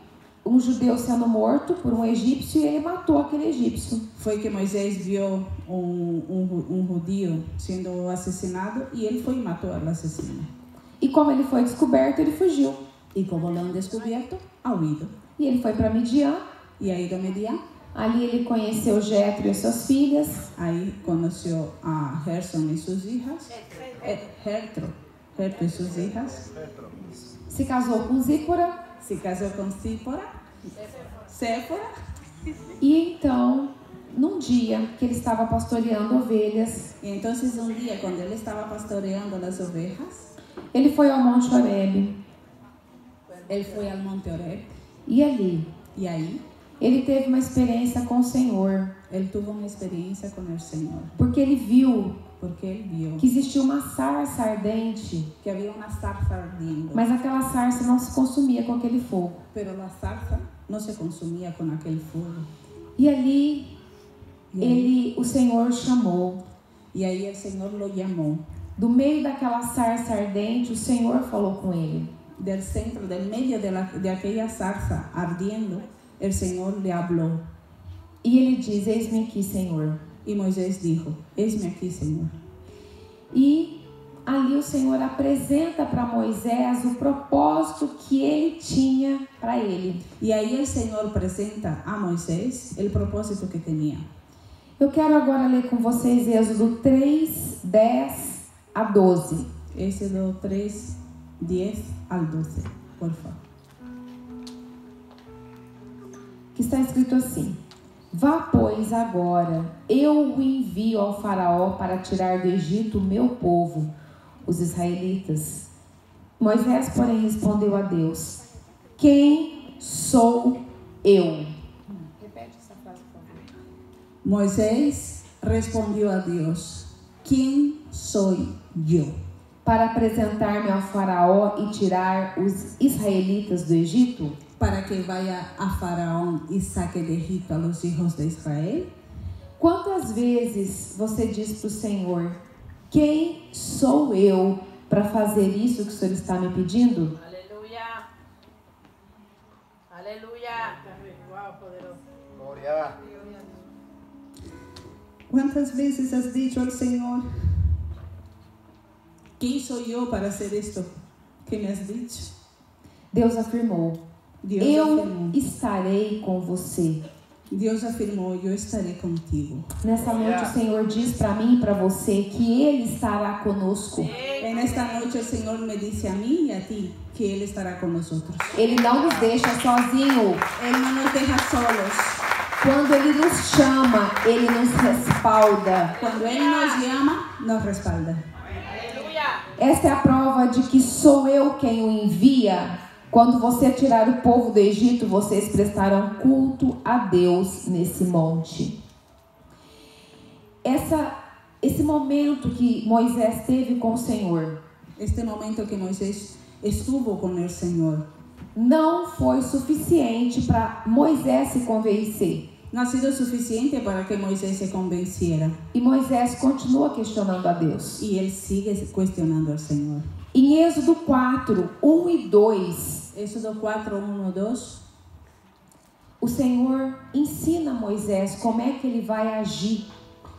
B: um judeu sendo morto por um egípcio e ele matou aquele egípcio.
A: Foi que Moisés viu um judeu sendo assassinado e ele foi e matou o assassino.
B: E como ele foi descoberto, ele fugiu.
A: E como lo han descoberto, ha huido.
B: E ele foi para Midian.
A: E aí do Midian.
B: Ali ele conheceu Jetro e suas filhas.
A: Aí conheceu a Gerson e suas filhas. Jetro e suas filhas.
B: Se casou com Zípora.
A: Se casou com Séfora.
B: E então, num dia que ele estava pastoreando ovelhas.
A: E então, um dia, quando ele estava pastoreando as ovelhas,
B: ele foi ao Monte Horebe.
A: Ele foi ao Monte Horebe.
B: E ali?
A: E aí?
B: Ele teve uma experiência com o Senhor.
A: Ele teve uma experiência com o Senhor.
B: Porque ele viu
A: que
B: existia uma sarça ardente.
A: Que havia uma sarça ardendo.
B: Mas aquela sarça não se consumia com aquele fogo.
A: Pero a sarça não se consumia com aquele fogo.
B: E ali o Senhor chamou.
A: Y ahí el Señor lo llamó.
B: Do meio daquela sarça ardente, o Senhor falou com ele.
A: Del centro, del medio de aquella zarza ardiendo, el Señor le habló.
B: E ele diz: eis-me aqui, Senhor.
A: Y Moisés dijo: esme aquí, Señor.
B: E ali o Senhor apresenta para Moisés o propósito que ele tinha para ele.
A: Y ahí el Señor presenta a Moisés el propósito que tenía.
B: Eu quero agora ler com vocês Êxodo 3, 10 a 12.
A: Éxodo 3, 10 al 12, por favor.
B: Que está escrito assim: vá, pois, agora, eu o envio ao faraó para tirar do Egito o meu povo, os israelitas. Moisés, porém, respondeu a Deus: quem sou eu? Repete essa frase, por favor.
A: Moisés respondió a Dios: ¿quién soy yo?
B: Para apresentar-me ao faraó e tirar os israelitas do Egito?
A: Para que vaya a Faraón y saque de Egipto a los hijos de Israel.
B: Quantas vezes você diz para o Senhor: quem sou eu para fazer isso que o Senhor está me pedindo?
C: Aleluya. Aleluya. Wow, poderoso.
D: Gloria.
A: ¿Cuántas veces has dicho al Señor: ¿quién soy yo para hacer esto que me has dicho?
B: Deus afirmou:
A: Dios
B: eu
A: afirmou.
B: estarei com você.
A: Dios afirmó: yo estaré contigo.
B: Nessa noite o Senhor diz para mim e para você que Ele estará conosco.
A: En esta noche el Señor me dice a mí y a ti que Él estará con nosotros.
B: Ele não nos deixa sozinho.
A: Él no nos deja solos.
B: Quando Ele nos chama, Ele nos respalda.
A: Cuando Él nos llama, nos respalda.
C: Aleluya.
B: Esta é a prova de que sou eu quem o envia. Quando você tirar o povo do Egito, vocês prestarão culto a Deus nesse monte. Esse momento que Moisés teve com o Senhor
A: Este momento que Moisés estuvo con el Señor
B: não foi suficiente para Moisés se convencer.
A: no ha sido suficiente para que Moisés se convenciera.
B: E Moisés continua questionando a Deus.
A: Y él sigue cuestionando al Señor.
B: Em Êxodo 4, 1 e 2,
A: Éxodo 4, 1, 2.
B: o Senhor ensina a Moisés como é que ele vai agir.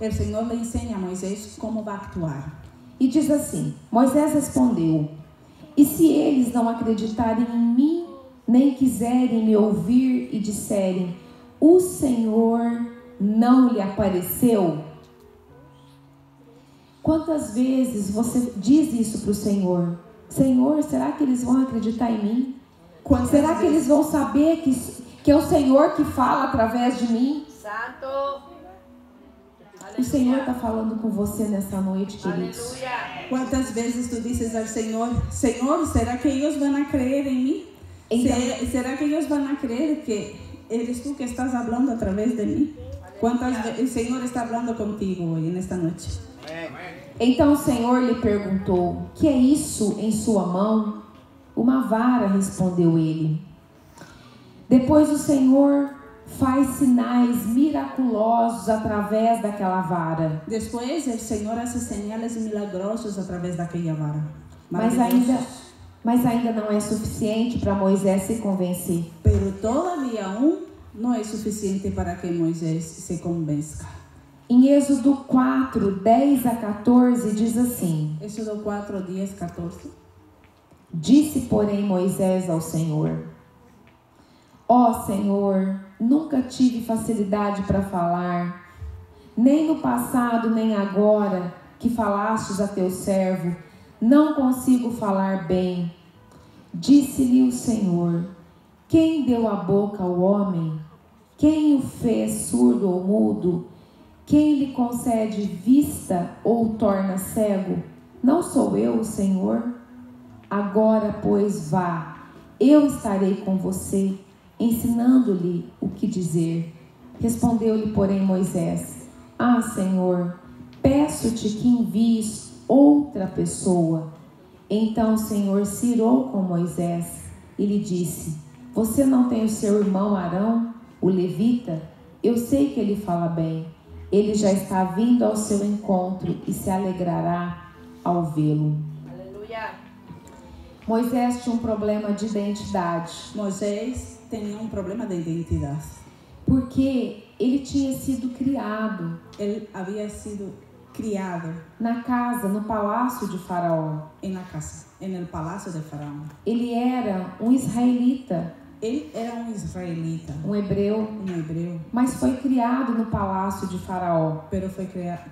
A: El Señor le enseña a Moisés cómo va a actuar.
B: E diz assim: Moisés respondeu: e se eles não acreditarem em mim, nem quiserem me ouvir e disserem: o Senhor não lhe apareceu? Quantas vezes você diz isso para o Senhor? Senhor, será que eles vão acreditar em mim? Será que eles vão saber que é o Senhor que fala através de mim?
C: Santo.
B: O Senhor está falando com você nessa noite, queridos.
C: Aleluya.
A: ¿Cuántas veces tú dices al Señor: Señor, ¿será que ellos van a creer en mí? ¿Será que ellos van a creer que eres tú que estás hablando a través de mí? ¿Cuántas veces el Señor está hablando contigo hoy en esta noche?
B: Então o Senhor lhe perguntou: que é isso em sua mão? Uma vara, respondeu ele. Depois o Senhor faz sinais miraculosos através daquela vara.
A: Después el Señor hace señales milagrosos a través de aquella vara.
B: Mas ainda não é suficiente para Moisés se convencer.
A: Pero todavía aún no es suficiente para que Moisés se convenzca.
B: Em Êxodo 4, 10 a 14 diz assim:
A: Éxodo 4, 10, 14.
B: Disse, porém, Moisés ao Senhor: ó Senhor, nunca tive facilidade para falar, nem no passado, nem agora que falastes a teu servo, não consigo falar bem. Disse-lhe o Senhor: quem deu a boca ao homem? Quem o fez surdo ou mudo? Quem lhe concede vista ou o torna cego? Não sou eu, o Senhor? Agora, pois, vá, eu estarei com você, ensinando-lhe o que dizer. Respondeu-lhe, porém, Moisés: ah, Senhor, peço-te que envies outra pessoa. Então o Senhor se irou com Moisés e lhe disse: você não tem o seu irmão Arão, o levita, Eu sei que ele fala bem. Ele já está vindo ao seu encontro e se alegrará ao vê-lo.
C: Aleluya.
B: Moisés tinha um problema de identidade,
A: Moisés tenía un problema de identidad.
B: porque ele tinha sido criado
A: Él había sido criado
B: na casa, no palácio de Faraó.
A: en la casa, en el palacio de Faraón.
B: Ele era um israelita,
A: Él era un israelita,
B: um hebreu,
A: un hebreo,
B: mas foi criado no palácio de Faraó,
A: pero fue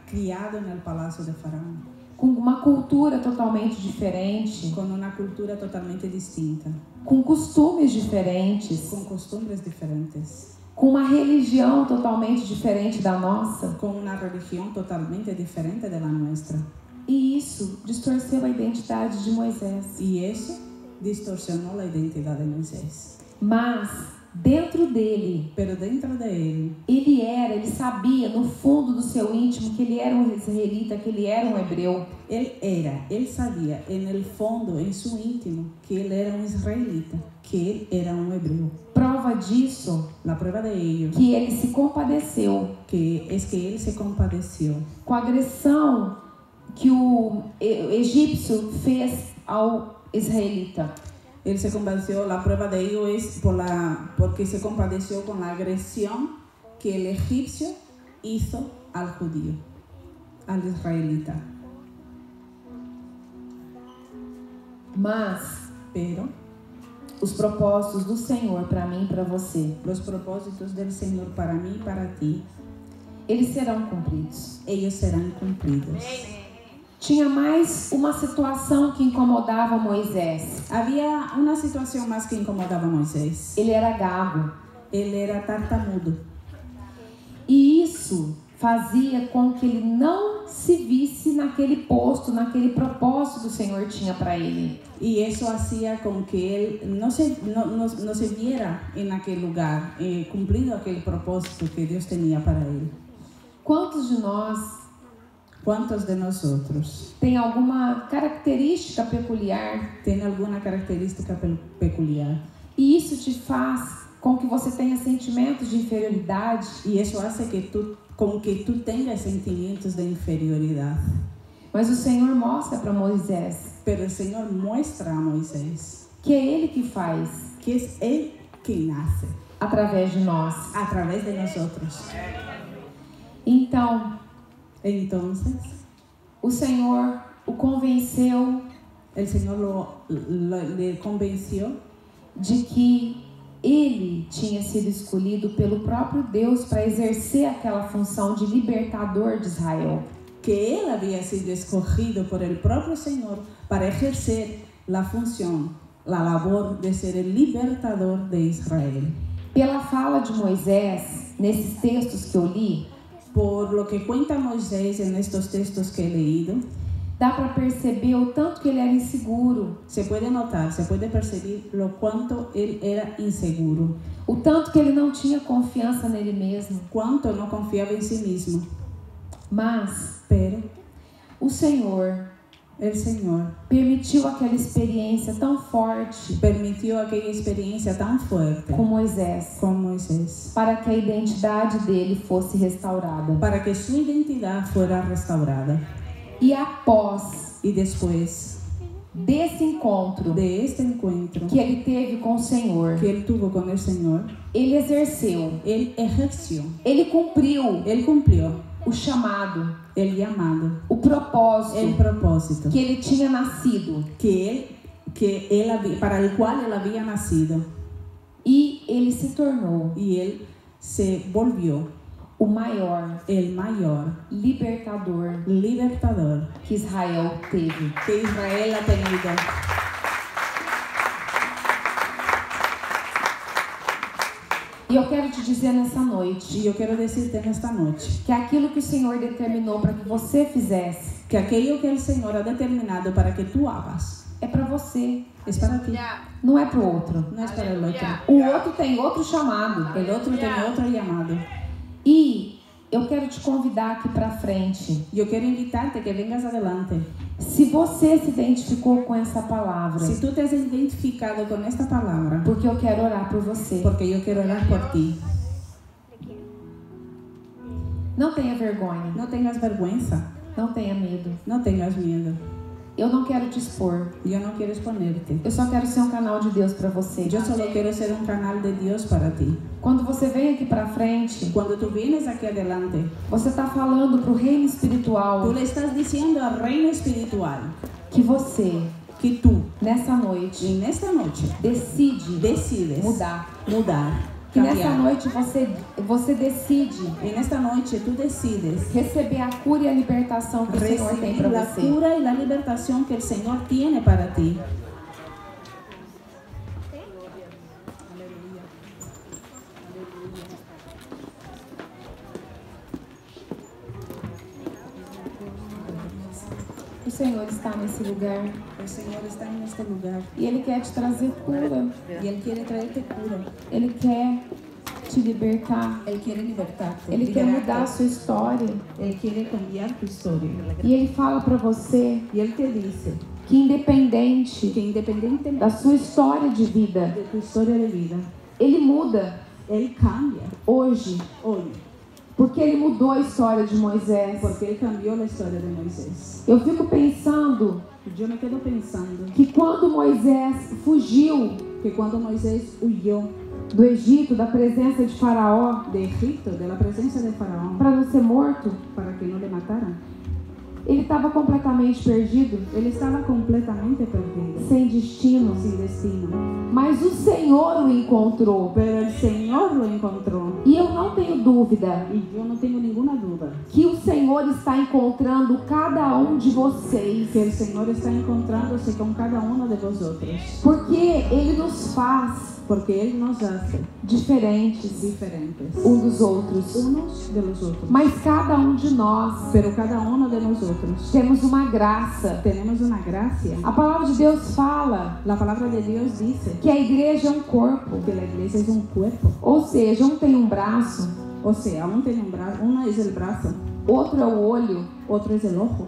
A: criado en el palacio de Faraón,
B: com uma cultura totalmente diferente,
A: con una cultura totalmente distinta,
B: com costumes diferentes,
A: con costumbres diferentes,
B: com uma religião totalmente diferente da nossa.
A: con una religión totalmente diferente de la nuestra.
B: E isso distorceu a identidade de Moisés.
A: Y eso distorsionó la identidad de Moisés.
B: Mas dentro dele,
A: Pero dentro de él,
B: ele sabia no fundo do seu íntimo que ele era um israelita, que ele era um hebreu.
A: él sabía en el fondo, en su íntimo, que él era un israelita, que él era un hebreo.
B: Prova disso,
A: La prueba de ello
B: que ele se compadeceu
A: es que él se compadeció
B: com a agressão que o egípcio fez ao israelita.
A: Él se compadeció, la prueba de ello es porque se compadeció con la agresión que el egipcio hizo al judío, al israelita.
B: Mas
A: Pero
B: os propósitos do Senhor para mim e para você,
A: los propósitos del Señor para mí y para ti,
B: eles serão cumpridos.
A: ellos serán cumplidos.
B: Tinha mais uma situação que incomodava Moisés.
A: Había una situación más que incomodaba a Moisés.
B: Ele era gago.
A: Él era tartamudo.
B: E isso fazia com que ele não se visse naquele posto, naquele propósito que o Senhor tinha para ele.
A: Y eso hacía con que él no se viera en aquel lugar, cumpliendo aquel propósito que Dios tenía para él.
B: Quantos de nós
A: ¿Cuántos de nosotros
B: tem alguma característica peculiar
A: tienen alguna característica peculiar?
B: e isso te faz com que você tenha sentimentos de inferioridade?
A: Y eso hace que tú tengas sentimientos de inferioridad.
B: Mas o Senhor mostra para Moisés
A: Pero el Señor muestra a Moisés
B: que é Ele que faz
A: que es Él quien hace
B: através de nós.
A: a través de nosotros.
B: Então,
A: Entonces,
B: o Senhor o convenceu
A: el Señor le convenció
B: de que ele tinha sido escolhido pelo próprio Deus para exercer aquela função de libertador de Israel.
A: que Él había sido escogido por el propio Señor para ejercer la función, la labor de ser el libertador de Israel.
B: Pela fala de Moisés, nesses textos que eu li,
A: Por lo que cuenta Moisés en estos textos que he leído,
B: dá para perceber o tanto que ele era inseguro,
A: se puede notar, se puede percibir lo cuánto él era inseguro,
B: o tanto que ele não tinha confiança nele mesmo.
A: cuánto no confiaba en sí mismo.
B: Mas
A: Pero
B: o Senhor
A: el Señor
B: permitiu aquela experiência tão forte
A: permitió aquella experiencia tan fuerte
B: com Moisés,
A: con Moisés
B: para que a identidade dele fosse restaurada.
A: para que su identidad fuera restaurada.
B: E após
A: Y después
B: desse encontro
A: de este encuentro
B: que ele teve com o Senhor,
A: que él tuvo con el Señor,
B: ele exerceu,
A: él ejerció,
B: ele cumpriu
A: él cumplió
B: o chamado,
A: el llamado,
B: o propósito
A: el propósito
B: que ele tinha nascido,
A: para el cual él había nacido,
B: e ele se tornou
A: y él se volvió
B: o maior
A: el mayor
B: libertador
A: libertador
B: que Israel teve.
A: que Israel ha tenido.
B: E eu quero te dizer nessa noite
A: Y yo quiero decirte en esta noche
B: que aquilo que o Senhor determinou para que você fizesse
A: que aquello que el Señor ha determinado para que tú hagas
B: é para você,
A: es para ti,
B: não é para o outro.
A: no es para el otro.
B: O outro tem outro chamado.
A: El otro tiene otro llamado.
B: E eu quero te convidar aqui para frente.
A: Yo quiero invitarte que vengas adelante.
B: Se você se identificou com essa palavra,
A: Si tú te has identificado con esta palabra,
B: porque eu quero orar por você.
A: porque yo quiero orar por ti.
B: Não tenha vergonha.
A: No tengas vergüenza.
B: Não tenha medo.
A: No tengas miedo.
B: Eu não quero te expor.
A: Yo no quiero exponerte.
B: Eu só quero ser um canal de Deus para você.
A: Yo solo quiero ser un canal de Dios para ti.
B: Quando você vem aqui para frente,
A: Cuando tú vienes aquí adelante,
B: você está falando pro reino
A: tú
B: espiritual
A: le estás diciendo al reino espiritual
B: que você,
A: que tú,
B: nessa noite,
A: en esta noche, decides
B: mudar. Que nessa
A: Cambiar.
B: noite você decide
A: En esta noche tú decides
B: receber a cura e a libertação que o Senhor tem
A: recibir
B: para
A: la
B: você.
A: cura y la libertación que el Señor tiene para ti.
B: O Senhor está nesse lugar
A: El Señor está en este lugar
B: e Ele quer te trazer cura.
A: y Él quiere traerte cura.
B: Ele quer te libertar.
A: Él quiere libertarte.
B: Ele quer
A: liberarte.
B: mudar a sua história.
A: Él quiere cambiar tu historia.
B: E Ele fala para você
A: Y Él te dice
B: que independente
A: que independientemente
B: da sua história de vida,
A: de tu historia de vida,
B: Ele muda
A: Él cambia
B: hoje.
A: hoy.
B: Porque Ele mudou a história de Moisés.
A: Porque Él cambió la historia de Moisés.
B: Eu fico pensando
A: Yo me quedo pensando
B: que quando Moisés fugiu
A: que cuando Moisés huyó
B: do Egito, da presença de Faraó,
A: de Egipto, de la presencia de Faraón,
B: para não ser morto,
A: para que no le mataran,
B: ele estava completamente perdido,
A: él estaba completamente perdido,
B: sem destino.
A: sin destino.
B: Mas o Senhor o encontrou.
A: Pero el Señor lo encontró.
B: E eu não tenho dúvida
A: Y yo no tengo ninguna duda
B: que o Senhor está encontrando cada um de vocês.
A: que el Señor está encontrándose con cada uno de vosotros.
B: Porque Ele nos faz
A: Porque Él nos hace
B: diferentes
A: diferentes
B: dos outros.
A: unos de los otros.
B: Mas cada um de nós
A: Pero cada uno de nosotros
B: temos uma graça.
A: tenemos una gracia.
B: A palavra de Deus fala
A: La palabra de Dios dice
B: que a igreja é um corpo.
A: que la iglesia es un cuerpo.
B: Ou seja, um tem um braço,
A: O sea, uno tiene un brazo, uno es el brazo,
B: outro é o olho,
A: otro es el ojo,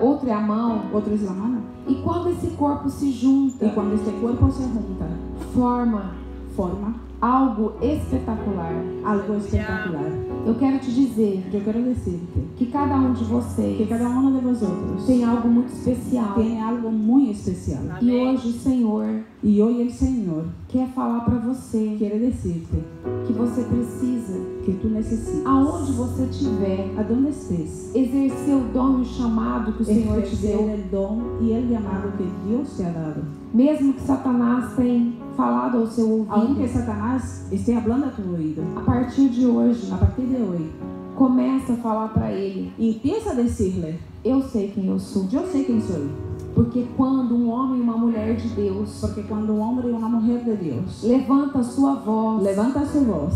B: outro é a mão.
A: otro es la mano.
B: E quando esse corpo se junta,
A: Y cuando este cuerpo se junta,
B: forma
A: forma
B: algo espetacular.
A: algo espectacular.
B: Eu quero te dizer
A: Yo quiero decirte
B: que cada um de
A: que
B: vocês
A: cada uno de vosotros
B: tem algo muito especial.
A: tiene algo muy especial.
B: E hoje o Senhor
A: Y hoy el Señor
B: quer falar para você
A: quiere decirte
B: que você precisa,
A: que tú necesitas,
B: aonde você estiver,
A: a donde estés,
B: exercer o dom e o chamado que o Senhor te
A: ejercer
B: deu.
A: el don y el llamado que Dios te ha dado.
B: Mesmo que Satanás tenha falado ao seu
A: Aunque
B: ouvido,
A: Satanás esté hablando a tu oído,
B: a partir de hoje,
A: a partir de hoy,
B: começa a falar para ele:
A: empieza a decirle,
B: eu sei quem eu sou.
A: yo sé quién soy.
B: Porque quando um homem e uma mulher de Deus
A: Porque cuando un hombre y una mujer de Dios
B: levanta a sua voz
A: levanta su voz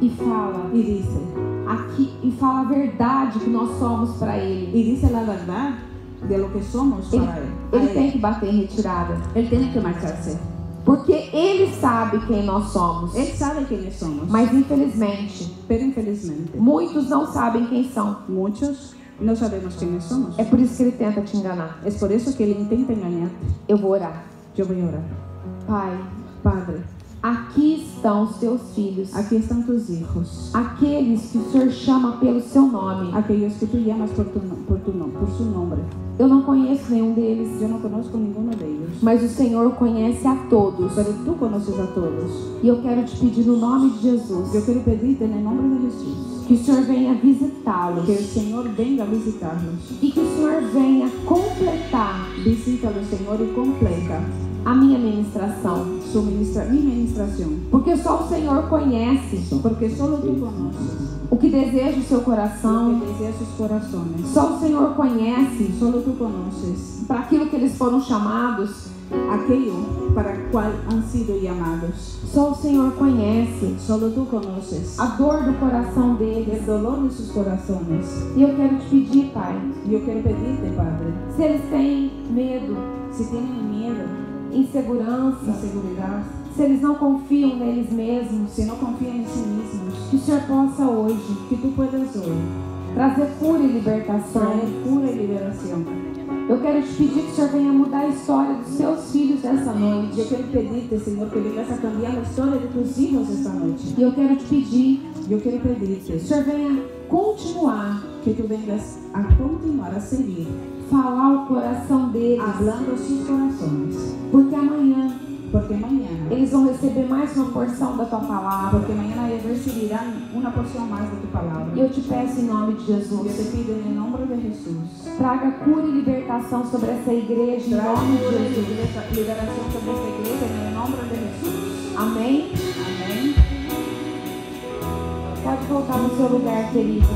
B: e fala
A: y dice,
B: aqui e fala a verdade que nós somos para ele,
A: y dice la verdad de lo que somos para él, a
B: ele tem
A: él,
B: que bater em retirada.
A: él tiene que marcharse.
B: Porque ele sabe quem nós somos.
A: Él sabe quiénes somos,
B: Mas infelizmente,
A: pero infelizmente
B: muitos não sabem quem são.
A: muchos no sabemos quiénes somos.
B: É por isso que ele tenta te enganar.
A: Es por eso que él intenta engañarte.
B: Eu vou orar.
A: Yo voy a orar.
B: Pai,
A: Padre,
B: aqui estão os teus filhos.
A: aquí están tus hijos,
B: Aqueles que o Senhor chama pelo seu nome.
A: aquellos que tú llamas por su nombre.
B: Eu não conheço nenhum deles,
A: Yo no conozco ninguno de ellos,
B: mas o Senhor conhece a todos.
A: pero tú conoces a todos.
B: E eu quero te pedir no nome de Jesus
A: Yo quiero pedirte en el nombre de Jesús
B: que o Senhor venha visitá-los
A: que el Señor venga a visitarlos.
B: e que o Senhor venha completar
A: Visítalo, Señor, y completa
B: a minha ministração.
A: mi ministración.
B: Porque só o Senhor conhece
A: Porque solo tú conoces
B: o que deseja o seu
A: lo
B: coração.
A: que desea sus corazones.
B: Só o Senhor conhece
A: Solo tú conoces
B: para aquilo que eles foram chamados.
A: aquello para el cual han sido llamados.
B: Só o Senhor conhece
A: Solo tú conoces
B: a dor do coração deles.
A: el dolor de sus corazones.
B: E eu quero te pedir, Pai,
A: Yo quiero pedirte, Padre,
B: se eles têm medo,
A: si tienen miedo,
B: insegurança,
A: inseguridad,
B: se eles não confiam neles mesmos,
A: si no confían en sí mismos,
B: que o Senhor possa hoje
A: que tú puedas hoy
B: trazer cura e libertação.
A: traer cura y liberación.
B: Eu quero te pedir que o Senhor venha mudar a história dos seus filhos essa noite.
A: Yo quiero pedirte, Señor, que vengas a cambiar la historia de tus hijos esta noche.
B: E eu quero te pedir
A: Yo quiero
B: que o
A: pedirte
B: Senhor venha continuar
A: que tú vengas a continuar a seguir
B: falar o coração deles,
A: hablando sus corazones,
B: porque amanhã
A: porque mañana,
B: eles vão receber mais uma porção da tua palavra.
A: porque mañana ellos recibirán una porción más de tu palabra.
B: E eu te peço em nome de
A: Yo
B: Jesus,
A: te pido en el nombre de Jesús,
B: traga cura e libertação sobre essa igreja em
A: trae
B: nome
A: cura
B: de
A: y
B: Jesus.
A: liberación sobre esta iglesia en el nombre de Jesús.
B: Amém?
A: Amén.
B: Pode voltar no seu lugar, queridos.